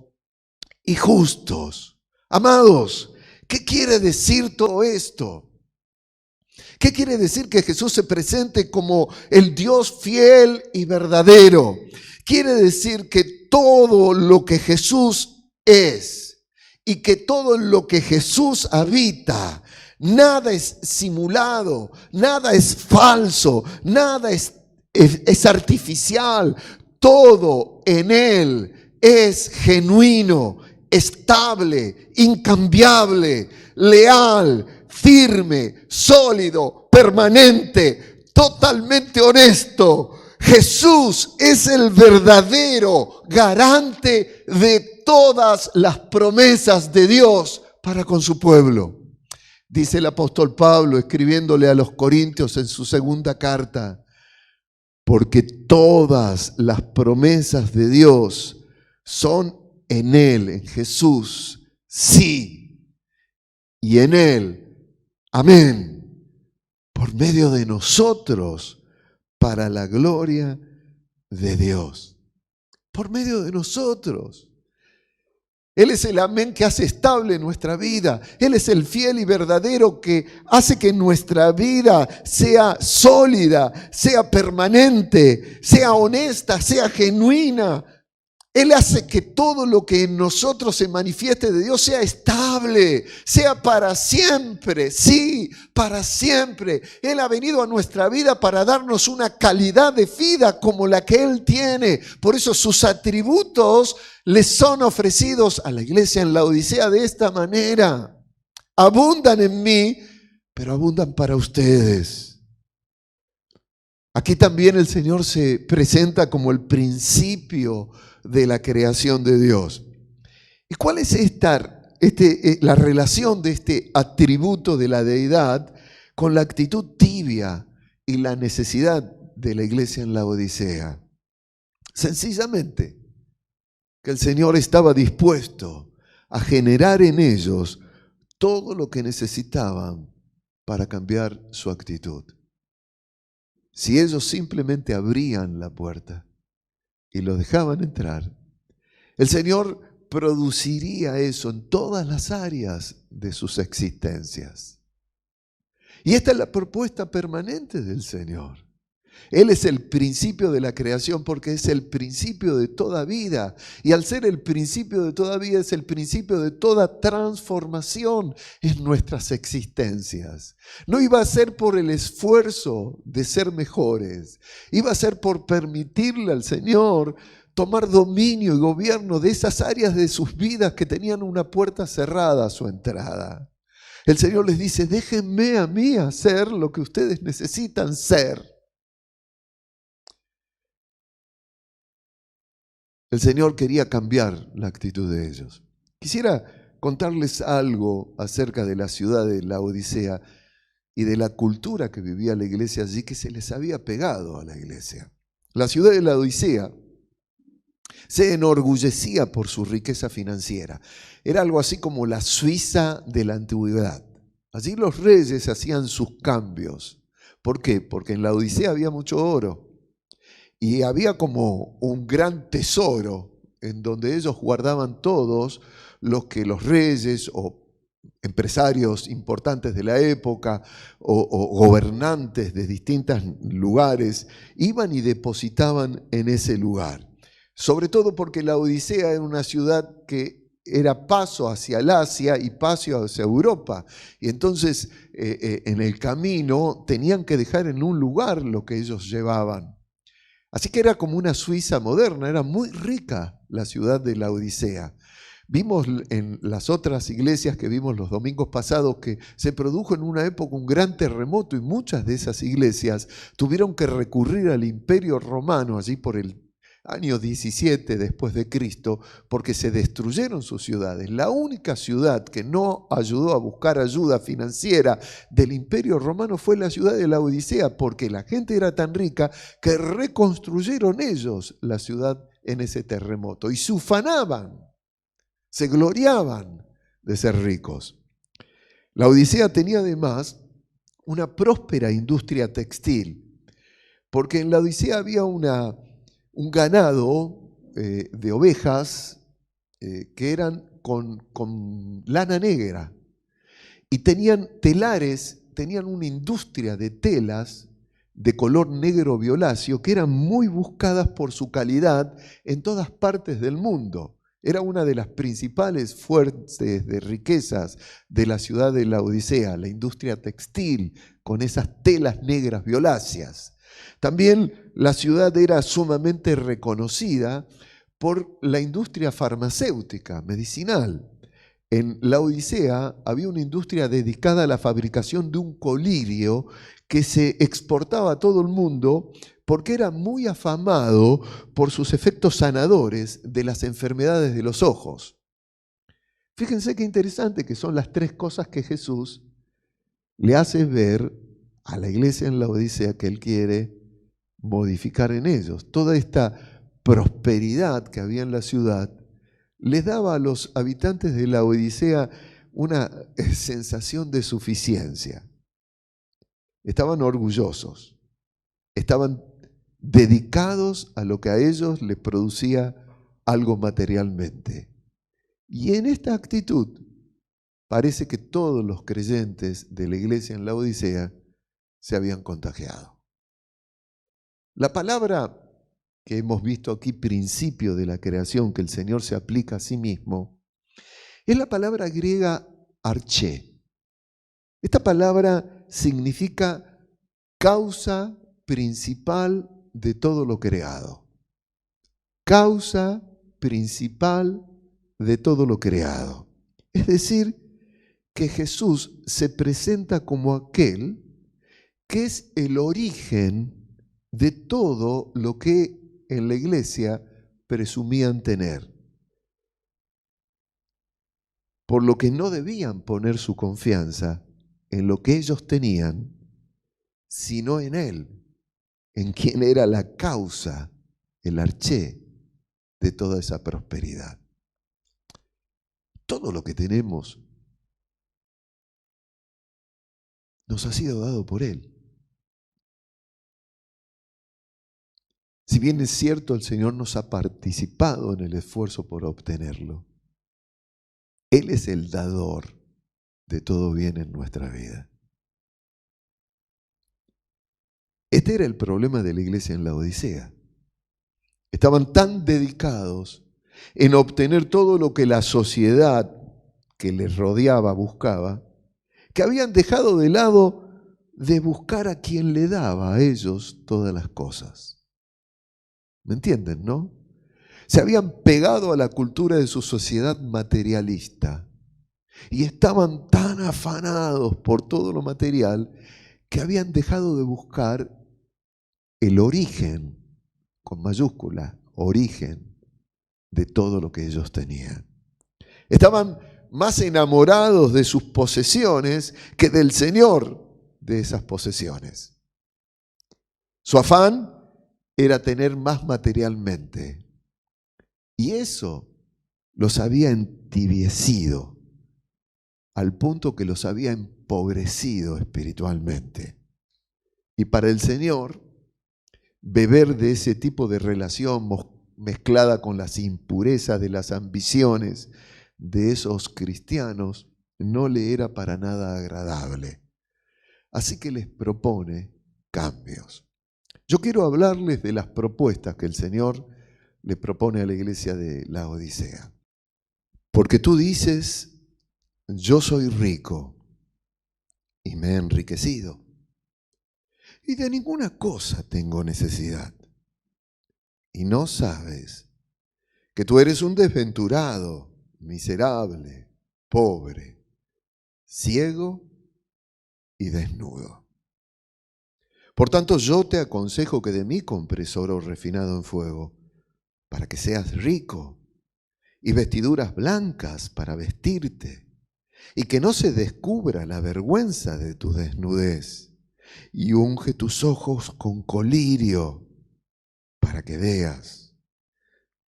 y justos. Amados, ¿qué quiere decir todo esto? ¿Qué quiere decir que Jesús se presente como el Dios fiel y verdadero? Quiere decir que todo lo que Jesús es y que todo lo que Jesús habita, nada es simulado, nada es falso, nada es artificial. Todo en Él es genuino, estable, incambiable, leal, firme, sólido, permanente, totalmente honesto. Jesús es el verdadero garante de todas las promesas de Dios para con su pueblo. Dice el apóstol Pablo escribiéndole a los Corintios en su segunda carta, porque todas las promesas de Dios son en Él, en Jesús, sí, y en Él, amén, por medio de nosotros, para la gloria de Dios, por medio de nosotros. Él es el amén que hace estable nuestra vida. Él es el fiel y verdadero que hace que nuestra vida sea sólida, sea permanente, sea honesta, sea genuina. Él hace que todo lo que en nosotros se manifieste de Dios sea estable, sea para siempre, sí, para siempre. Él ha venido a nuestra vida para darnos una calidad de vida como la que Él tiene. Por eso sus atributos les son ofrecidos a la iglesia en Laodicea de esta manera. Abundan en mí, pero abundan para ustedes. Aquí también el Señor se presenta como el principio de la creación de Dios. ¿Y cuál es la relación de este atributo de la deidad con la actitud tibia y la necesidad de la iglesia en la Odisea? Sencillamente, que el Señor estaba dispuesto a generar en ellos todo lo que necesitaban para cambiar su actitud. Si ellos simplemente abrían la puerta y lo dejaban entrar, el Señor produciría eso en todas las áreas de sus existencias. Y esta es la propuesta permanente del Señor. Él es el principio de la creación porque es el principio de toda vida. Y al ser el principio de toda vida es el principio de toda transformación en nuestras existencias. No iba a ser por el esfuerzo de ser mejores. Iba a ser por permitirle al Señor tomar dominio y gobierno de esas áreas de sus vidas que tenían una puerta cerrada a su entrada. El Señor les dice, déjenme a mí hacer lo que ustedes necesitan ser. El Señor quería cambiar la actitud de ellos. Quisiera contarles algo acerca de la ciudad de Laodicea y de la cultura que vivía la iglesia allí, que se les había pegado a la iglesia. La ciudad de Laodicea se enorgullecía por su riqueza financiera. Era algo así como la Suiza de la antigüedad. Allí los reyes hacían sus cambios. ¿Por qué? Porque en Laodicea había mucho oro y había como un gran tesoro en donde ellos guardaban todos los que los reyes o empresarios importantes de la época o gobernantes de distintos lugares iban y depositaban en ese lugar. Sobre todo porque la Odisea era una ciudad que era paso hacia el Asia y paso hacia Europa. Y entonces en el camino tenían que dejar en un lugar lo que ellos llevaban. Así que era como una Suiza moderna, era muy rica la ciudad de la Odisea. Vimos en las otras iglesias que vimos los domingos pasados que se produjo en una época un gran terremoto y muchas de esas iglesias tuvieron que recurrir al Imperio Romano allí por el año 17 después de Cristo, porque se destruyeron sus ciudades. La única ciudad que no ayudó a buscar ayuda financiera del Imperio Romano fue la ciudad de la Odisea, porque la gente era tan rica que reconstruyeron ellos la ciudad en ese terremoto y se ufanaban, se gloriaban de ser ricos. La Odisea tenía además una próspera industria textil, porque en la Odisea había un ganado de ovejas que eran con lana negra y tenían telares, tenían una industria de telas de color negro violáceo que eran muy buscadas por su calidad en todas partes del mundo. Era una de las principales fuentes de riquezas de la ciudad de la Odisea, la industria textil con esas telas negras violáceas. También la ciudad era sumamente reconocida por la industria farmacéutica, medicinal. En la Odisea había una industria dedicada a la fabricación de un colirio que se exportaba a todo el mundo porque era muy afamado por sus efectos sanadores de las enfermedades de los ojos. Fíjense qué interesante que son las tres cosas que Jesús le hace ver a la iglesia en la Odisea que Él quiere modificar en ellos. Toda esta prosperidad que había en la ciudad les daba a los habitantes de la Odisea una sensación de suficiencia. Estaban orgullosos, estaban dedicados a lo que a ellos les producía algo materialmente. Y en esta actitud parece que todos los creyentes de la iglesia en la Odisea se habían contagiado. La palabra que hemos visto aquí, principio de la creación, que el Señor se aplica a sí mismo, es la palabra griega arché. Esta palabra significa causa principal de todo lo creado. Causa principal de todo lo creado. Es decir, que Jesús se presenta como aquel que es el origen de todo lo que en la iglesia presumían tener. Por lo que no debían poner su confianza en lo que ellos tenían, sino en Él, en quien era la causa, el arché de toda esa prosperidad. Todo lo que tenemos nos ha sido dado por Él. Si bien es cierto, el Señor nos ha participado en el esfuerzo por obtenerlo, Él es el dador de todo bien en nuestra vida. Este era el problema de la iglesia en la Odisea. Estaban tan dedicados en obtener todo lo que la sociedad que les rodeaba buscaba, que habían dejado de lado de buscar a quien le daba a ellos todas las cosas. ¿Me entienden, no? Se habían pegado a la cultura de su sociedad materialista y estaban tan afanados por todo lo material que habían dejado de buscar el origen, con mayúscula, origen de todo lo que ellos tenían. Estaban más enamorados de sus posesiones que del Señor de esas posesiones. Su afán era tener más materialmente, y eso los había entibiecido al punto que los había empobrecido espiritualmente. Y para el Señor, beber de ese tipo de relación mezclada con las impurezas de las ambiciones de esos cristianos no le era para nada agradable. Así que les propone cambios. Yo quiero hablarles de las propuestas que el Señor le propone a la iglesia de Laodicea. Porque tú dices, yo soy rico y me he enriquecido, y de ninguna cosa tengo necesidad. Y no sabes que tú eres un desventurado, miserable, pobre, ciego y desnudo. Por tanto, yo te aconsejo que de mí compres oro refinado en fuego, para que seas rico, y vestiduras blancas para vestirte, y que no se descubra la vergüenza de tu desnudez, y unge tus ojos con colirio, para que veas.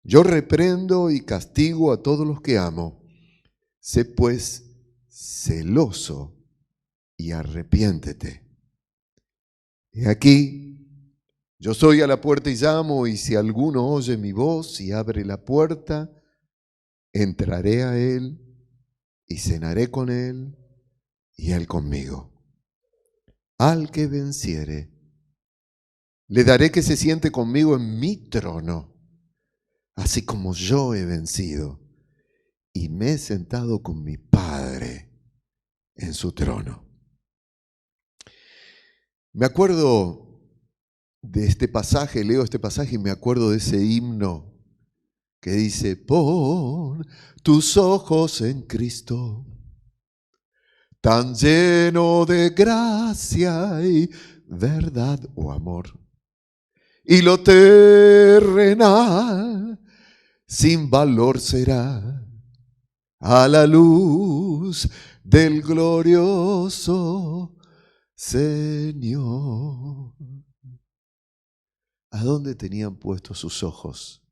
Yo reprendo y castigo a todos los que amo. Sé pues celoso y arrepiéntete. He aquí, yo soy a la puerta y llamo, y si alguno oye mi voz y abre la puerta, entraré a él y cenaré con él y él conmigo. Al que venciere, le daré que se siente conmigo en mi trono, así como yo he vencido y me he sentado con mi Padre en su trono. Me acuerdo de este pasaje, leo este pasaje y me acuerdo de ese himno que dice, pon tus ojos en Cristo, tan lleno de gracia y verdad o amor, y lo terrenal sin valor será a la luz del glorioso Señor. ¿A dónde tenían puestos sus ojos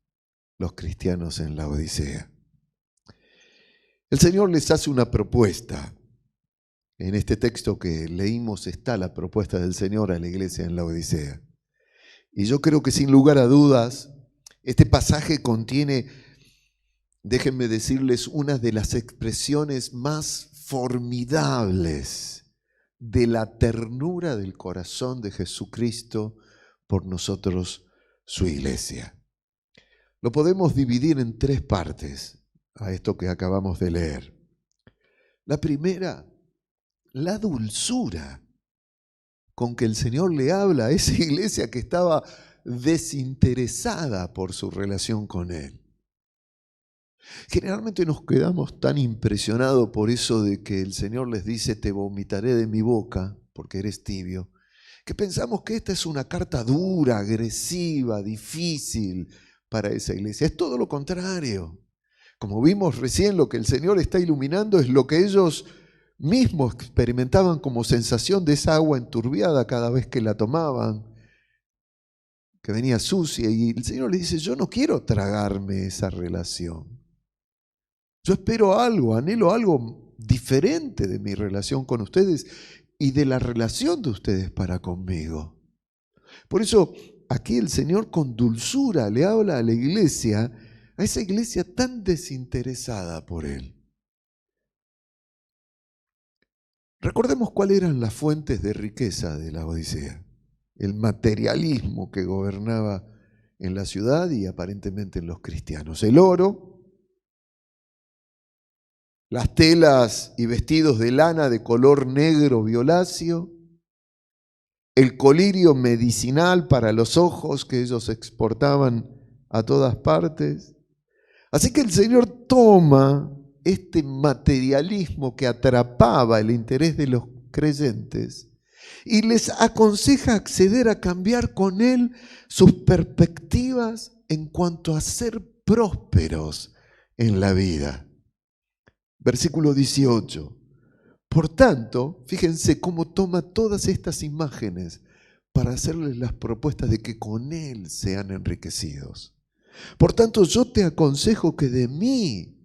los cristianos en la Odisea? El Señor les hace una propuesta. En este texto que leímos está la propuesta del Señor a la iglesia en la Odisea. Y yo creo que sin lugar a dudas, este pasaje contiene, déjenme decirles, una de las expresiones más formidables de la ternura del corazón de Jesucristo por nosotros, su iglesia. Lo podemos dividir en tres partes a esto que acabamos de leer. La primera, la dulzura con que el Señor le habla a esa iglesia que estaba desinteresada por su relación con Él. Generalmente nos quedamos tan impresionados por eso de que el Señor les dice, te vomitaré de mi boca porque eres tibio, que pensamos que esta es una carta dura, agresiva, difícil para esa iglesia. Es todo lo contrario. Como vimos recién, lo que el Señor está iluminando es lo que ellos mismos experimentaban como sensación de esa agua enturbiada cada vez que la tomaban, que venía sucia, y el Señor les dice, yo no quiero tragarme esa relación. Yo espero algo, anhelo algo diferente de mi relación con ustedes y de la relación de ustedes para conmigo. Por eso aquí el Señor con dulzura le habla a la iglesia, a esa iglesia tan desinteresada por Él. Recordemos cuáles eran las fuentes de riqueza de la Odisea. El materialismo que gobernaba en la ciudad y aparentemente en los cristianos. El oro, las telas y vestidos de lana de color negro violáceo, el colirio medicinal para los ojos que ellos exportaban a todas partes. Así que el Señor toma este materialismo que atrapaba el interés de los creyentes y les aconseja acceder a cambiar con Él sus perspectivas en cuanto a ser prósperos en la vida. Versículo 18. Por tanto, fíjense cómo toma todas estas imágenes para hacerles las propuestas de que con Él sean enriquecidos. Por tanto, yo te aconsejo que de mí,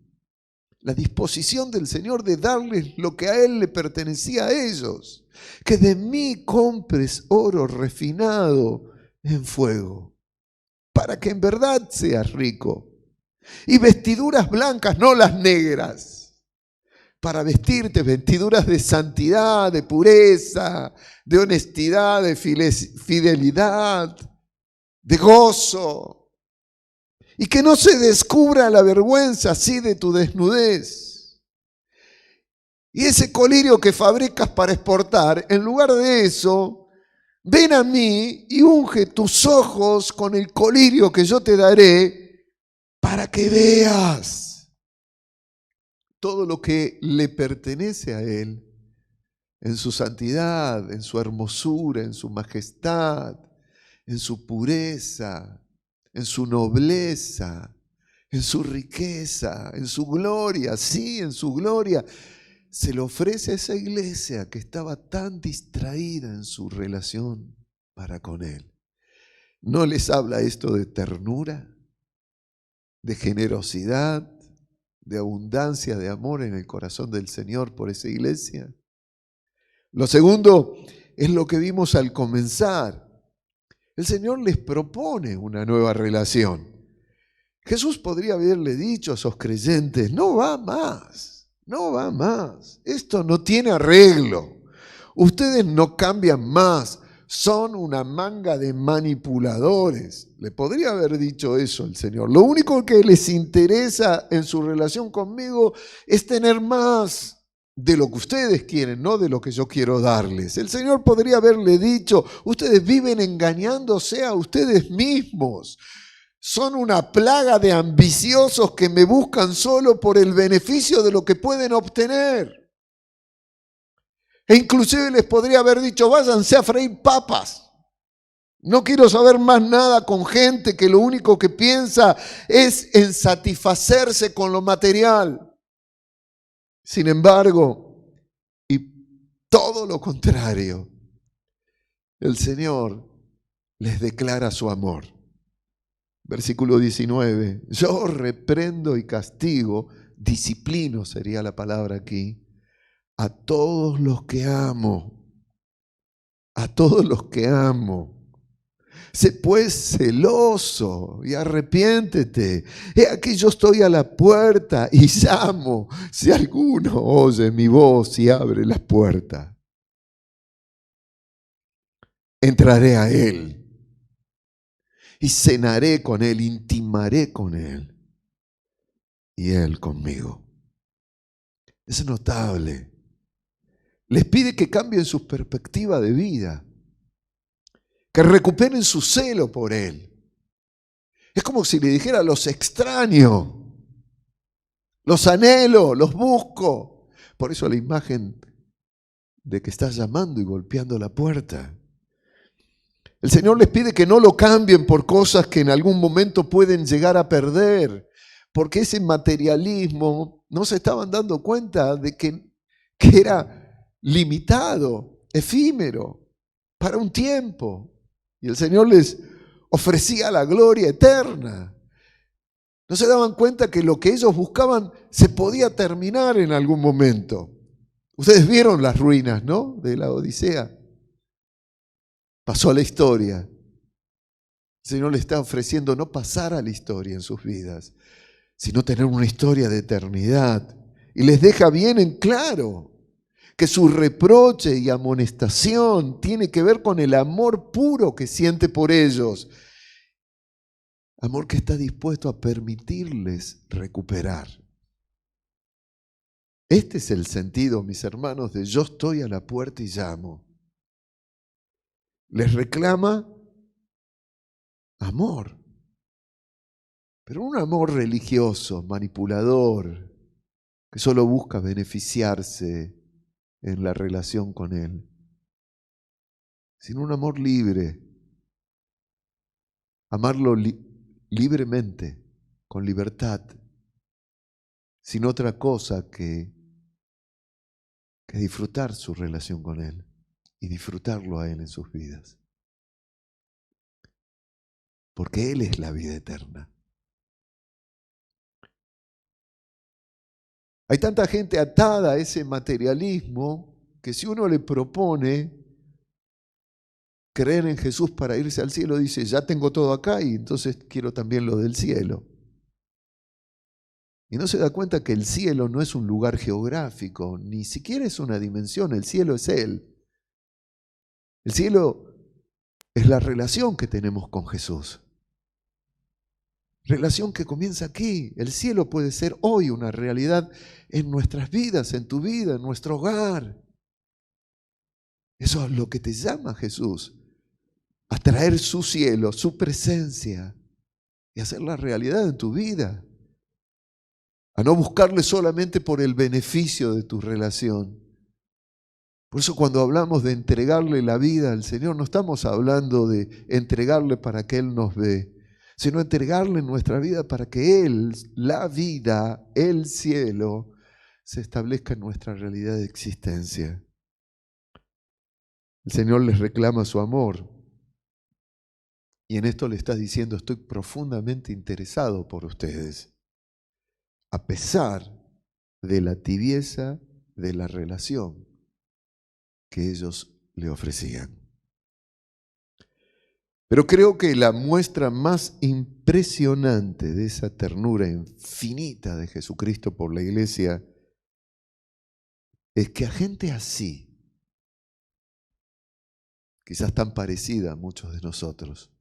la disposición del Señor de darles lo que a Él le pertenecía a ellos, que de mí compres oro refinado en fuego, para que en verdad seas rico, y vestiduras blancas, no las negras, para vestirte vestiduras de santidad, de pureza, de honestidad, de fidelidad, de gozo, y que no se descubra la vergüenza así de tu desnudez. Y ese colirio que fabricas para exportar, en lugar de eso, ven a mí y unge tus ojos con el colirio que yo te daré para que veas todo lo que le pertenece a Él en su santidad, en su hermosura, en su majestad, en su pureza, en su nobleza, en su riqueza, en su gloria, sí, en su gloria. Se le ofrece a esa iglesia que estaba tan distraída en su relación para con Él. ¿No les habla esto de ternura, de generosidad, de abundancia de amor en el corazón del Señor por esa iglesia? Lo segundo es lo que vimos al comenzar. El Señor les propone una nueva relación. Jesús podría haberle dicho a esos creyentes, no va más, no va más. Esto no tiene arreglo. Ustedes no cambian más. Son una manga de manipuladores. Le podría haber dicho eso el Señor. Lo único que les interesa en su relación conmigo es tener más de lo que ustedes quieren, no de lo que yo quiero darles. El Señor podría haberle dicho, ustedes viven engañándose a ustedes mismos. Son una plaga de ambiciosos que me buscan solo por el beneficio de lo que pueden obtener. E inclusive les podría haber dicho, váyanse a freír papas. No quiero saber más nada con gente que lo único que piensa es en satisfacerse con lo material. Sin embargo, y todo lo contrario, el Señor les declara su amor. Versículo 19, yo reprendo y castigo, disciplino sería la palabra aquí, a todos los que amo, a todos los que amo. Sé pues celoso y arrepiéntete. He aquí yo estoy a la puerta y llamo. Si alguno oye mi voz y abre la puerta, entraré a él y cenaré con él, intimaré con él y él conmigo. Es notable. Les pide que cambien su perspectiva de vida, que recuperen su celo por él. Es como si le dijera, los extraño, los anhelo, los busco. Por eso la imagen de que estás llamando y golpeando la puerta. El Señor les pide que no lo cambien por cosas que en algún momento pueden llegar a perder, porque ese materialismo no se estaban dando cuenta de que era limitado, efímero, para un tiempo. Y el Señor les ofrecía la gloria eterna. No se daban cuenta que lo que ellos buscaban se podía terminar en algún momento. Ustedes vieron las ruinas, ¿no?, de la Odisea. Pasó a la historia. El Señor les está ofreciendo no pasar a la historia en sus vidas, sino tener una historia de eternidad. Y les deja bien en claro que su reproche y amonestación tiene que ver con el amor puro que siente por ellos. Amor que está dispuesto a permitirles recuperar. Este es el sentido, mis hermanos, de yo estoy a la puerta y llamo. Les reclama amor, pero un amor religioso, manipulador, que solo busca beneficiarse en la relación con Él, sino un amor libre, amarlo libremente, con libertad, sin otra cosa que disfrutar su relación con Él y disfrutarlo a Él en sus vidas. Porque Él es la vida eterna. Hay tanta gente atada a ese materialismo que si uno le propone creer en Jesús para irse al cielo, dice, ya tengo todo acá y entonces quiero también lo del cielo. Y no se da cuenta que el cielo no es un lugar geográfico, ni siquiera es una dimensión, el cielo es Él. El cielo es la relación que tenemos con Jesús. Relación que comienza aquí. El cielo puede ser hoy una realidad en nuestras vidas, en tu vida, en nuestro hogar. Eso es lo que te llama Jesús, a traer su cielo, su presencia y hacerla realidad en tu vida. A no buscarle solamente por el beneficio de tu relación. Por eso cuando hablamos de entregarle la vida al Señor, no estamos hablando de entregarle para que Él nos dé, sino entregarle nuestra vida para que Él, la vida, el cielo, se establezca en nuestra realidad de existencia. El Señor les reclama su amor y en esto le está diciendo, estoy profundamente interesado por ustedes, a pesar de la tibieza de la relación que ellos le ofrecían. Pero creo que la muestra más impresionante de esa ternura infinita de Jesucristo por la iglesia es que a gente así, quizás tan parecida a muchos de nosotros,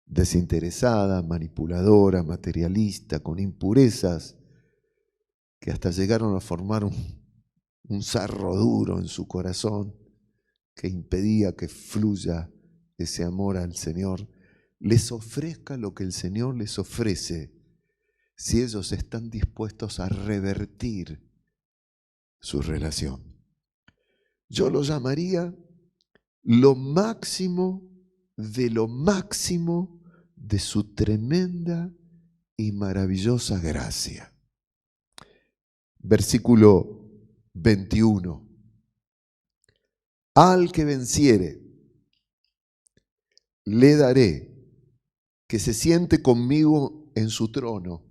desinteresada, manipuladora, materialista, con impurezas, que hasta llegaron a formar un sarro duro en su corazón que impedía que fluya ese amor al Señor, les ofrezca lo que el Señor les ofrece si ellos están dispuestos a revertir su relación. Yo lo llamaría lo máximo de su tremenda y maravillosa gracia. Versículo 21. Al que venciere, le daré que se siente conmigo en su trono,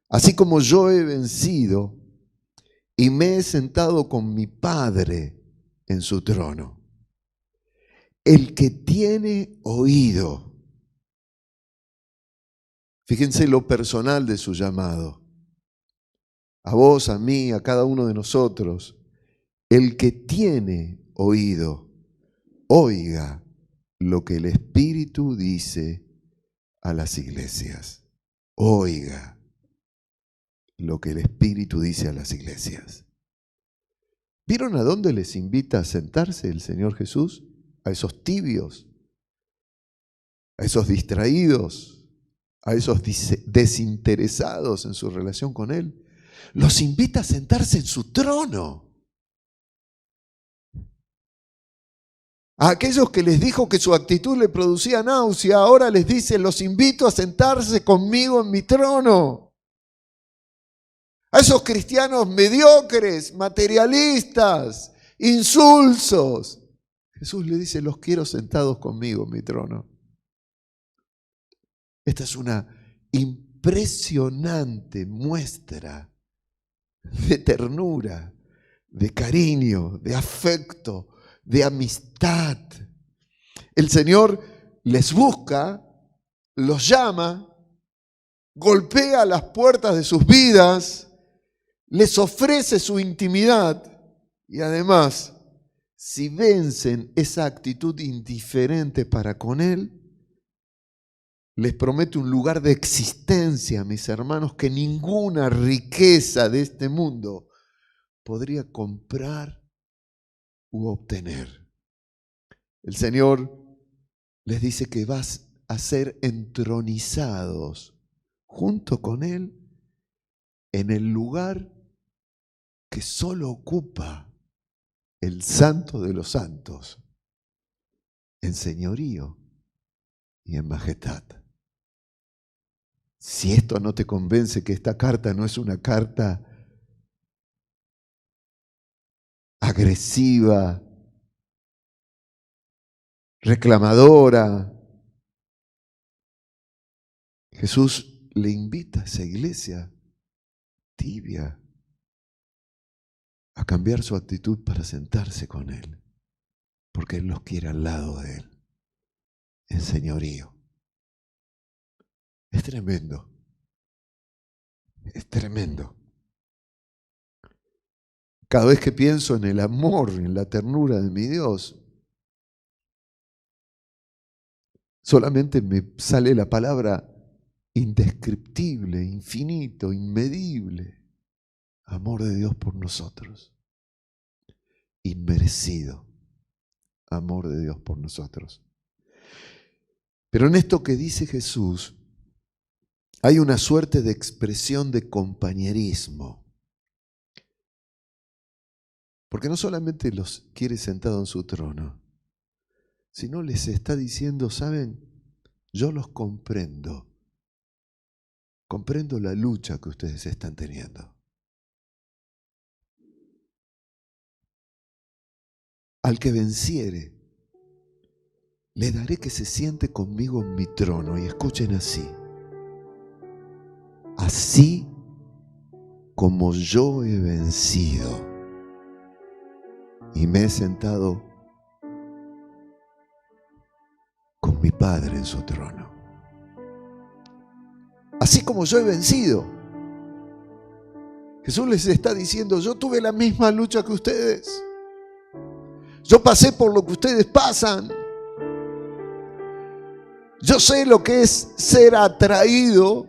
así como yo he vencido y me he sentado con mi Padre en su trono. El que tiene oído, fíjense lo personal de su llamado, a vos, a mí, a cada uno de nosotros, el que tiene oído, oiga lo que el Espíritu dice a las iglesias. Oiga lo que el Espíritu dice a las iglesias. ¿Vieron a dónde les invita a sentarse el Señor Jesús? A esos tibios, a esos distraídos, a esos desinteresados en su relación con Él. Los invita a sentarse en su trono. A aquellos que les dijo que su actitud le producía náusea, ahora les dice, los invito a sentarse conmigo en mi trono. A esos cristianos mediocres, materialistas, insulsos, Jesús le dice, los quiero sentados conmigo en mi trono. Esta es una impresionante muestra de ternura, de cariño, de afecto, de amistad. El Señor les busca, los llama, golpea las puertas de sus vidas, les ofrece su intimidad y además, si vencen esa actitud indiferente para con Él, les promete un lugar de existencia, mis hermanos, que ninguna riqueza de este mundo podría comprar u obtener. El Señor les dice que vas a ser entronizados junto con Él en el lugar que solo ocupa el Santo de los Santos, en señorío y en majestad. Si esto no te convence que esta carta no es una carta agresiva, reclamadora, Jesús le invita a esa iglesia tibia a cambiar su actitud para sentarse con Él, porque Él los quiere al lado de Él, en señorío. Es tremendo, es tremendo. Cada vez que pienso en el amor, en la ternura de mi Dios, solamente me sale la palabra indescriptible, infinito, inmedible. Amor de Dios por nosotros. Inmerecido. Amor de Dios por nosotros. Pero en esto que dice Jesús, hay una suerte de expresión de compañerismo. Porque no solamente los quiere sentados en su trono, sino les está diciendo, ¿saben? Yo los comprendo. Comprendo la lucha que ustedes están teniendo. Al que venciere, le daré que se siente conmigo en mi trono. Y escuchen así. Así como yo he vencido y me he sentado con mi Padre en su trono. Así como yo he vencido. Jesús les está diciendo, yo tuve la misma lucha que ustedes. Yo pasé por lo que ustedes pasan. Yo sé lo que es ser atraído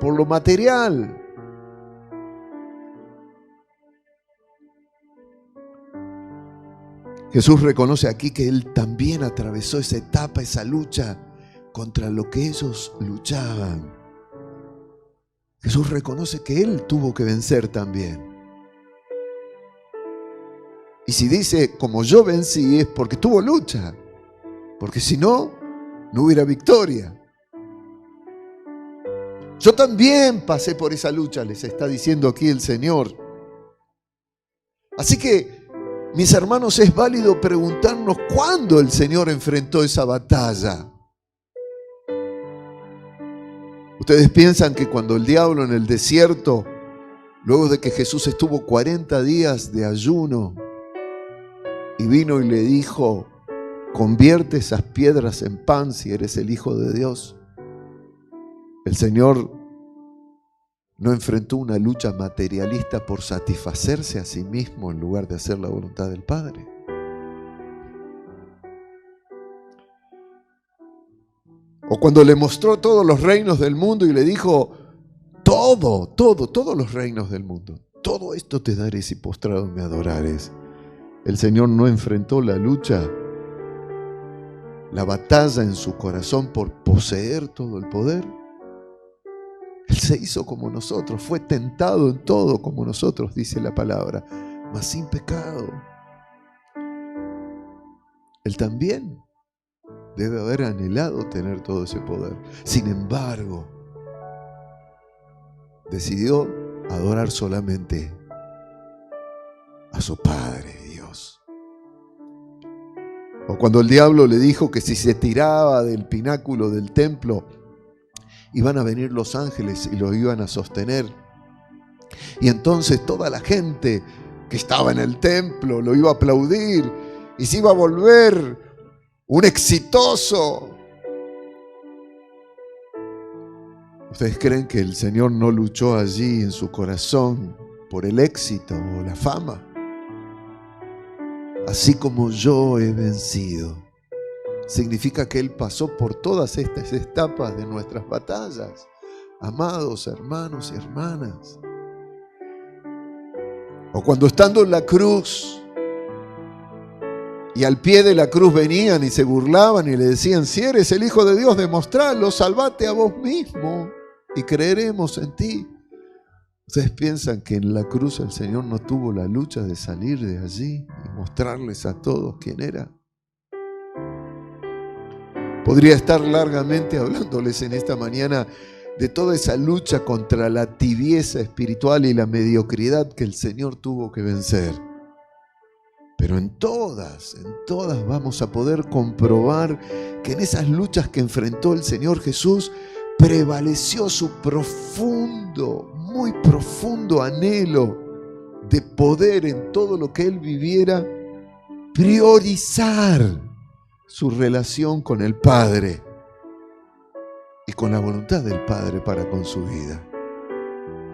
por lo material. Jesús reconoce aquí que Él también atravesó esa etapa, esa lucha contra lo que ellos luchaban. Jesús reconoce que Él tuvo que vencer también. Y si dice, como yo vencí, es porque tuvo lucha. Porque si no, no hubiera victoria. Yo también pasé por esa lucha, les está diciendo aquí el Señor. Así que, mis hermanos, es válido preguntarnos cuándo el Señor enfrentó esa batalla. Ustedes piensan que cuando el diablo en el desierto, luego de que Jesús estuvo 40 días de ayuno, y vino y le dijo, convierte esas piedras en pan si eres el Hijo de Dios. El Señor no enfrentó una lucha materialista por satisfacerse a sí mismo en lugar de hacer la voluntad del Padre. O cuando le mostró todos los reinos del mundo y le dijo, todos los reinos del mundo, todo esto te daré si postrado me adorares. El Señor no enfrentó la lucha, la batalla en su corazón por poseer todo el poder. Él se hizo como nosotros, fue tentado en todo como nosotros, dice la palabra, mas sin pecado. Él también debe haber anhelado tener todo ese poder. Sin embargo, decidió adorar solamente a su Padre Dios. O cuando el diablo le dijo que si se tiraba del pináculo del templo, iban a venir los ángeles y lo iban a sostener. Y entonces toda la gente que estaba en el templo lo iba a aplaudir y se iba a volver un exitoso. ¿Ustedes creen que el Señor no luchó allí en su corazón por el éxito o la fama? Así como yo he vencido. Significa que Él pasó por todas estas etapas de nuestras batallas. Amados hermanos y hermanas. O cuando estando en la cruz y al pie de la cruz venían y se burlaban y le decían, si eres el Hijo de Dios, demostralo, salvate a vos mismo y creeremos en ti. ¿Ustedes piensan que en la cruz el Señor no tuvo la lucha de salir de allí y mostrarles a todos quién era? Podría estar largamente hablándoles en esta mañana de toda esa lucha contra la tibieza espiritual y la mediocridad que el Señor tuvo que vencer. Pero en todas vamos a poder comprobar que en esas luchas que enfrentó el Señor Jesús prevaleció su profundo, muy profundo anhelo de poder en todo lo que Él viviera priorizar su relación con el Padre y con la voluntad del Padre para con su vida.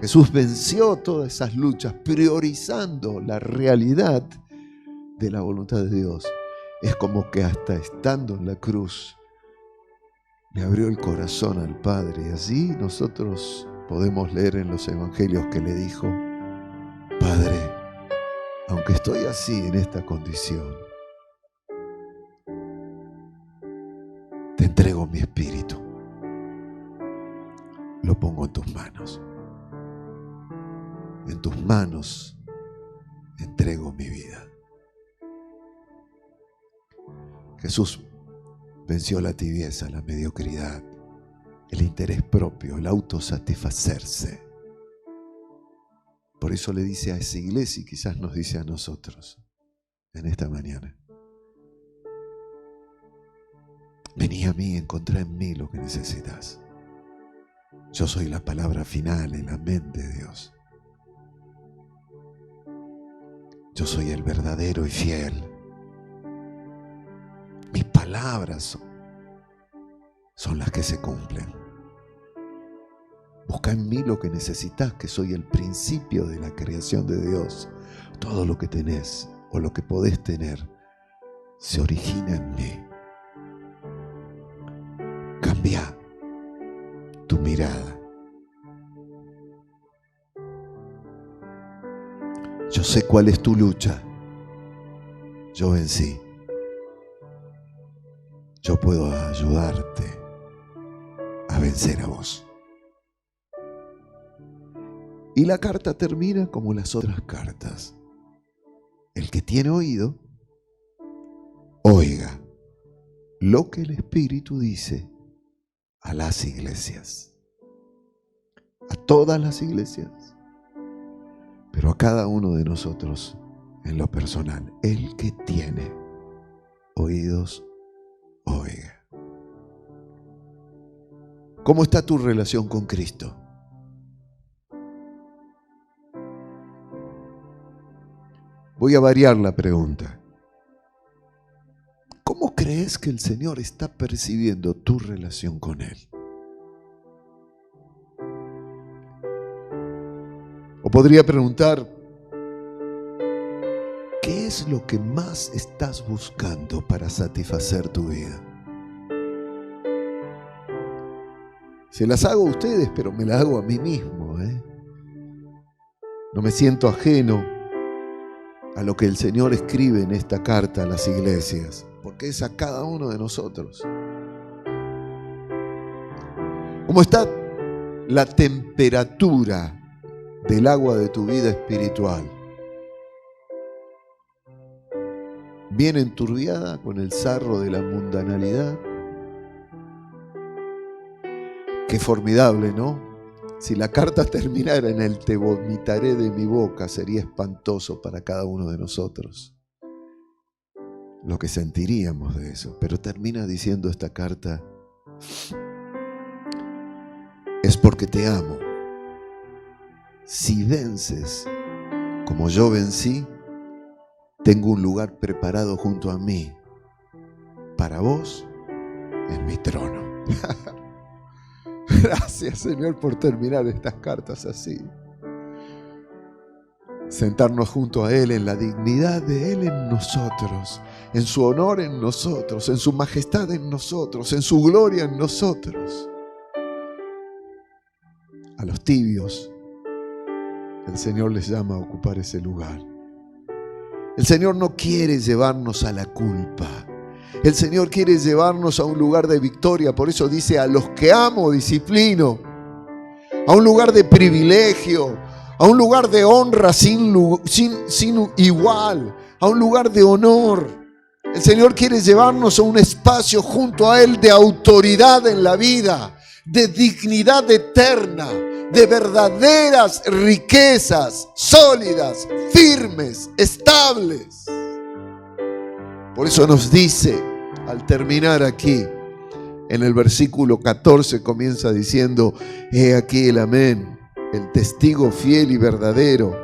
Jesús venció todas esas luchas priorizando la realidad de la voluntad de Dios. Es como que hasta estando en la cruz le abrió el corazón al Padre, y así nosotros podemos leer en los evangelios que le dijo: Padre, aunque estoy así en esta condición, te entrego mi espíritu, lo pongo en tus manos. En tus manos entrego mi vida. Jesús venció la tibieza, la mediocridad, el interés propio, el autosatisfacerse. Por eso le dice a esa iglesia, y quizás nos dice a nosotros en esta mañana: vení a mí, encontrá en mí lo que necesitas. Yo soy la palabra final, el amén de Dios. Yo soy el verdadero y fiel. Mis palabras son las que se cumplen. Busca en mí lo que necesitas, que soy el principio de la creación de Dios. Todo lo que tenés o lo que podés tener se origina en mí. Cambia tu mirada. Yo sé cuál es tu lucha. Yo vencí. Yo puedo ayudarte a vencer a vos. Y la carta termina como las otras cartas. El que tiene oído, oiga lo que el Espíritu dice a las iglesias. A todas las iglesias. Pero a cada uno de nosotros en lo personal. El que tiene oídos, oiga. ¿Cómo está tu relación con Cristo? Voy a variar la pregunta. ¿Cómo crees que el Señor está percibiendo tu relación con Él? O podría preguntar: ¿qué es lo que más estás buscando para satisfacer tu vida? Se las hago a ustedes, pero me las hago a mí mismo, ¿eh? No me siento ajeno a lo que el Señor escribe en esta carta a las iglesias, porque es a cada uno de nosotros. ¿Cómo está la temperatura del agua de tu vida espiritual? ¿Bien enturbiada con el sarro de la mundanalidad? Qué formidable, ¿no? Si la carta terminara en el te vomitaré de mi boca, sería espantoso para cada uno de nosotros lo que sentiríamos de eso. Pero termina diciendo esta carta: es porque te amo. Si vences como yo vencí, tengo un lugar preparado junto a mí para vos en mi trono. Gracias, Señor, por terminar estas cartas así. Sentarnos junto a Él en la dignidad de Él en nosotros, en su honor en nosotros, en su majestad en nosotros, en su gloria en nosotros. A los tibios, el Señor les llama a ocupar ese lugar. El Señor no quiere llevarnos a la culpa. El Señor quiere llevarnos a un lugar de victoria. Por eso dice: a los que amo, disciplino. A un lugar de privilegio. A un lugar de honra sin igual. A un lugar de honor. El Señor quiere llevarnos a un espacio junto a Él de autoridad en la vida. de dignidad eterna, de verdaderas riquezas sólidas, firmes, estables. Por eso nos dice, al terminar aquí, en el versículo 14 comienza diciendo: he aquí el amén, el testigo fiel y verdadero,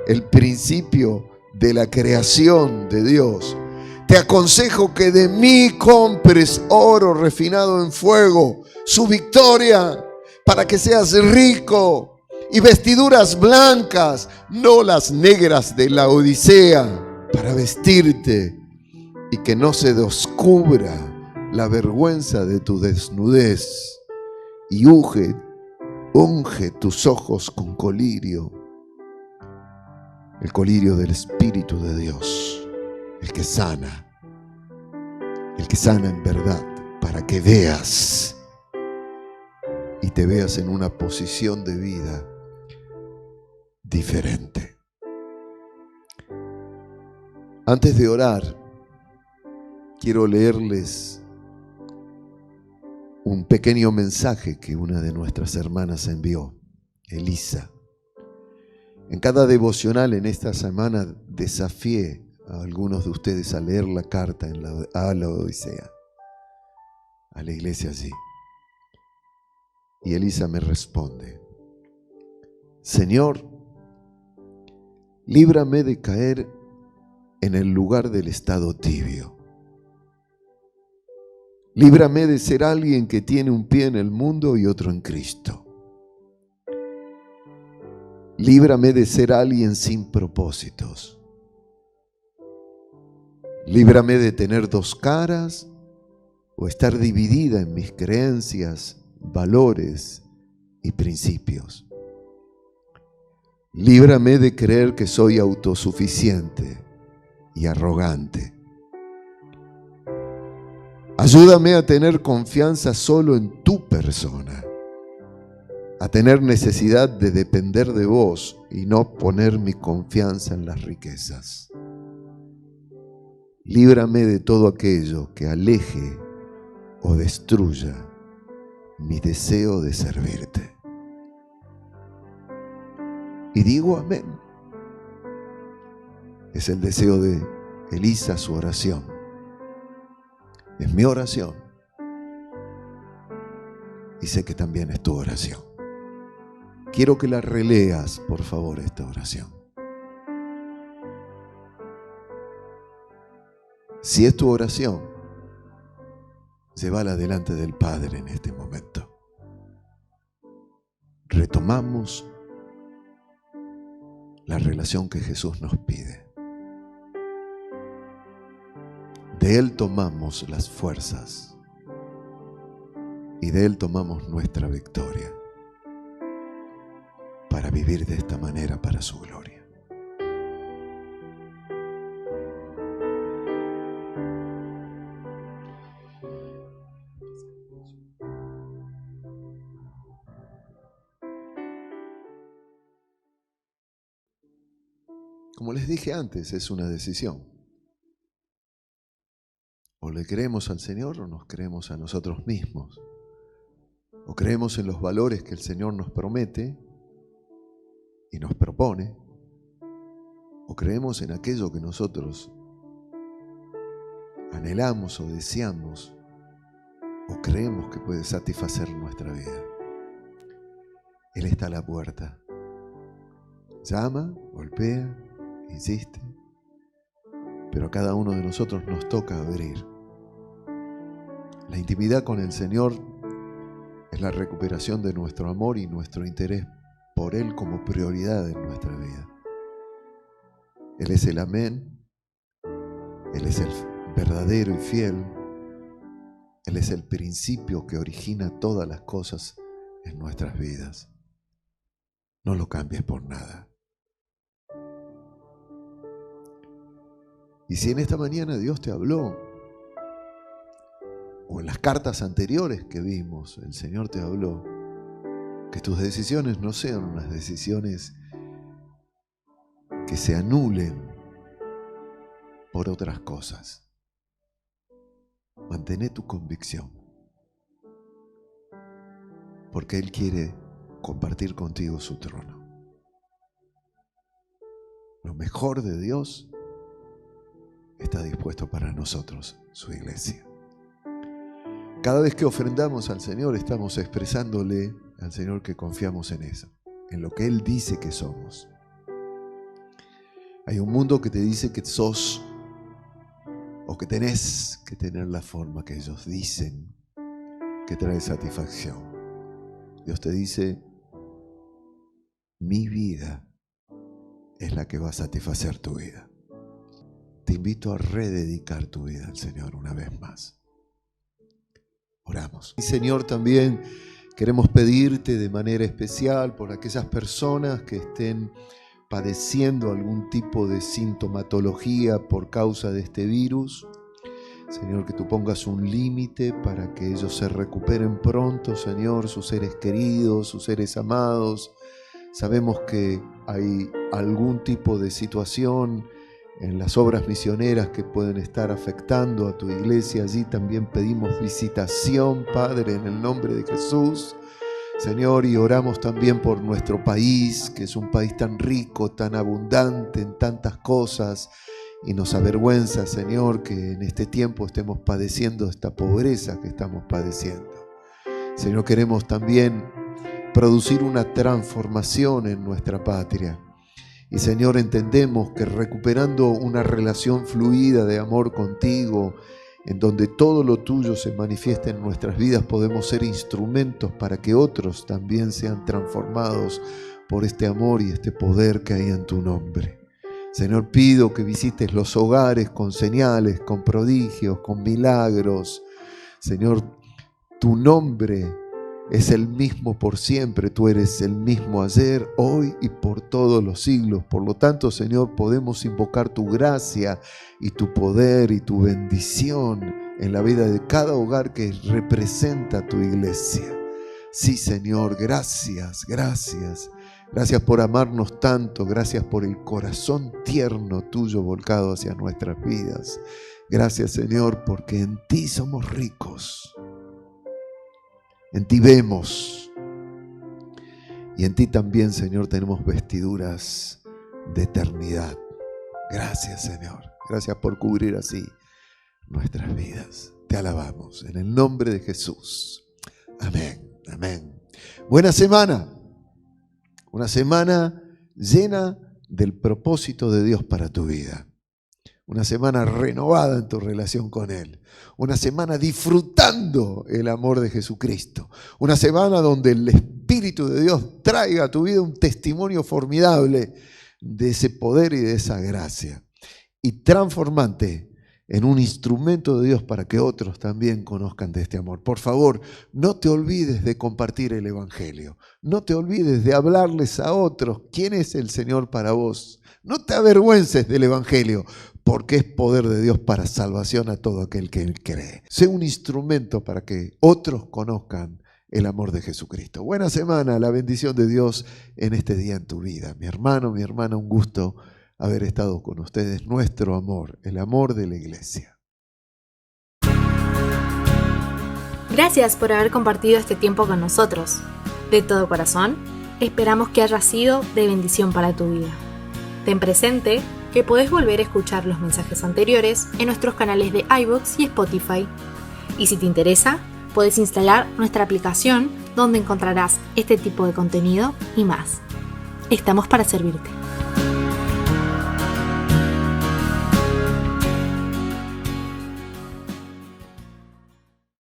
el principio de la creación de Dios. Te aconsejo que de mí compres oro refinado en fuego, su victoria, para que seas rico, y vestiduras blancas, no las negras de la Odisea, para vestirte, y que no se descubra la vergüenza de tu desnudez, y unge tus ojos con colirio, el colirio del Espíritu de Dios, el que sana en verdad, para que veas y te veas en una posición de vida diferente. Antes de orar, quiero leerles un pequeño mensaje que una de nuestras hermanas envió, Elisa. En cada devocional en esta semana desafié a algunos de ustedes a leer la carta a la Odisea, a la iglesia allí. Y Elisa me responde: Señor, líbrame de caer en el lugar del estado tibio. Líbrame de ser alguien que tiene un pie en el mundo y otro en Cristo. Líbrame de ser alguien sin propósitos. Líbrame de tener dos caras o estar dividida en mis creencias, valores y principios. Líbrame de creer que soy autosuficiente y arrogante. Ayúdame a tener confianza solo en tu persona, a tener necesidad de depender de vos y no poner mi confianza en las riquezas. Líbrame de todo aquello que aleje o destruya mi deseo de servirte. Y digo amén. Es el deseo de Elisa, su oración. Es mi oración. Y sé que también es tu oración. Quiero que la releas, por favor, esta oración. Si es tu oración, llévala delante del Padre en este momento. Retomamos la relación que Jesús nos pide. De Él tomamos las fuerzas y de Él tomamos nuestra victoria para vivir de esta manera para su gloria. Como les dije antes, es una decisión. O le creemos al Señor o nos creemos a nosotros mismos. O creemos en los valores que el Señor nos promete y nos propone. O creemos en aquello que nosotros anhelamos o deseamos o creemos que puede satisfacer nuestra vida. Él está a la puerta. Llama, golpea, insiste, pero a cada uno de nosotros nos toca abrir. La intimidad con el Señor es la recuperación de nuestro amor y nuestro interés por Él como prioridad en nuestra vida. Él es el amén, Él es el verdadero y fiel, Él es el principio que origina todas las cosas en nuestras vidas. No lo cambies por nada. Y si en esta mañana Dios te habló, o en las cartas anteriores que vimos, el Señor te habló, que tus decisiones no sean unas decisiones que se anulen por otras cosas. Mantén tu convicción. porque Él quiere compartir contigo su trono. Lo mejor de Dios está dispuesto para nosotros, su iglesia. Cada vez que ofrendamos al Señor, estamos expresándole al Señor que confiamos en eso, en lo que Él dice que somos. Hay un mundo que te dice que sos o que tenés que tener la forma que ellos dicen que trae satisfacción. Dios te dice, mi vida es la que va a satisfacer tu vida. Te invito a rededicar tu vida al Señor una vez más. Oramos. Y Señor, también queremos pedirte de manera especial por aquellas personas que estén padeciendo algún tipo de sintomatología por causa de este virus. Señor, que tú pongas un límite para que ellos se recuperen pronto, Señor, sus seres queridos, sus seres amados. Sabemos que hay algún tipo de situación en las obras misioneras que pueden estar afectando a tu iglesia. Allí también pedimos visitación, Padre, en el nombre de Jesús. Señor, y oramos también por nuestro país, que es un país tan rico, tan abundante en tantas cosas, y nos avergüenza, Señor, que en este tiempo estemos padeciendo esta pobreza que estamos padeciendo. Señor, queremos también producir una transformación en nuestra patria. Y Señor, entendemos que recuperando una relación fluida de amor contigo, en donde todo lo tuyo se manifiesta en nuestras vidas, podemos ser instrumentos para que otros también sean transformados por este amor y este poder que hay en tu nombre. Señor, pido que visites los hogares con señales, con prodigios, con milagros. Señor, tu nombre es el mismo por siempre. Tú eres el mismo ayer, hoy y por todos los siglos. Por lo tanto, Señor, podemos invocar tu gracia y tu poder y tu bendición en la vida de cada hogar que representa tu iglesia. Sí, Señor, gracias, gracias. Gracias por amarnos tanto. Gracias por el corazón tierno tuyo volcado hacia nuestras vidas. Gracias, Señor, porque en ti somos ricos. En ti vemos, y en ti también, Señor, tenemos vestiduras de eternidad. Gracias, Señor. Gracias por cubrir así nuestras vidas. Te alabamos en el nombre de Jesús. Amén, amén. Buena semana. Una semana llena del propósito de Dios para tu vida. Una semana renovada en tu relación con Él. Una semana disfrutando el amor de Jesucristo. Una semana donde el Espíritu de Dios traiga a tu vida un testimonio formidable de ese poder y de esa gracia. Y transformante en un instrumento de Dios para que otros también conozcan de este amor. Por favor, no te olvides de compartir el Evangelio. No te olvides de hablarles a otros quién es el Señor para vos. No te avergüences del Evangelio, porque es poder de Dios para salvación a todo aquel que cree. Sé un instrumento para que otros conozcan el amor de Jesucristo. Buena semana, la bendición de Dios en este día en tu vida. Mi hermano, mi hermana, un gusto haber estado con ustedes. Nuestro amor, el amor de la iglesia. Gracias por haber compartido este tiempo con nosotros. De todo corazón, esperamos que haya sido de bendición para tu vida. Ten presente que podés volver a escuchar los mensajes anteriores en nuestros canales de iVoox y Spotify. Y si te interesa, podés instalar nuestra aplicación donde encontrarás este tipo de contenido y más. Estamos para servirte.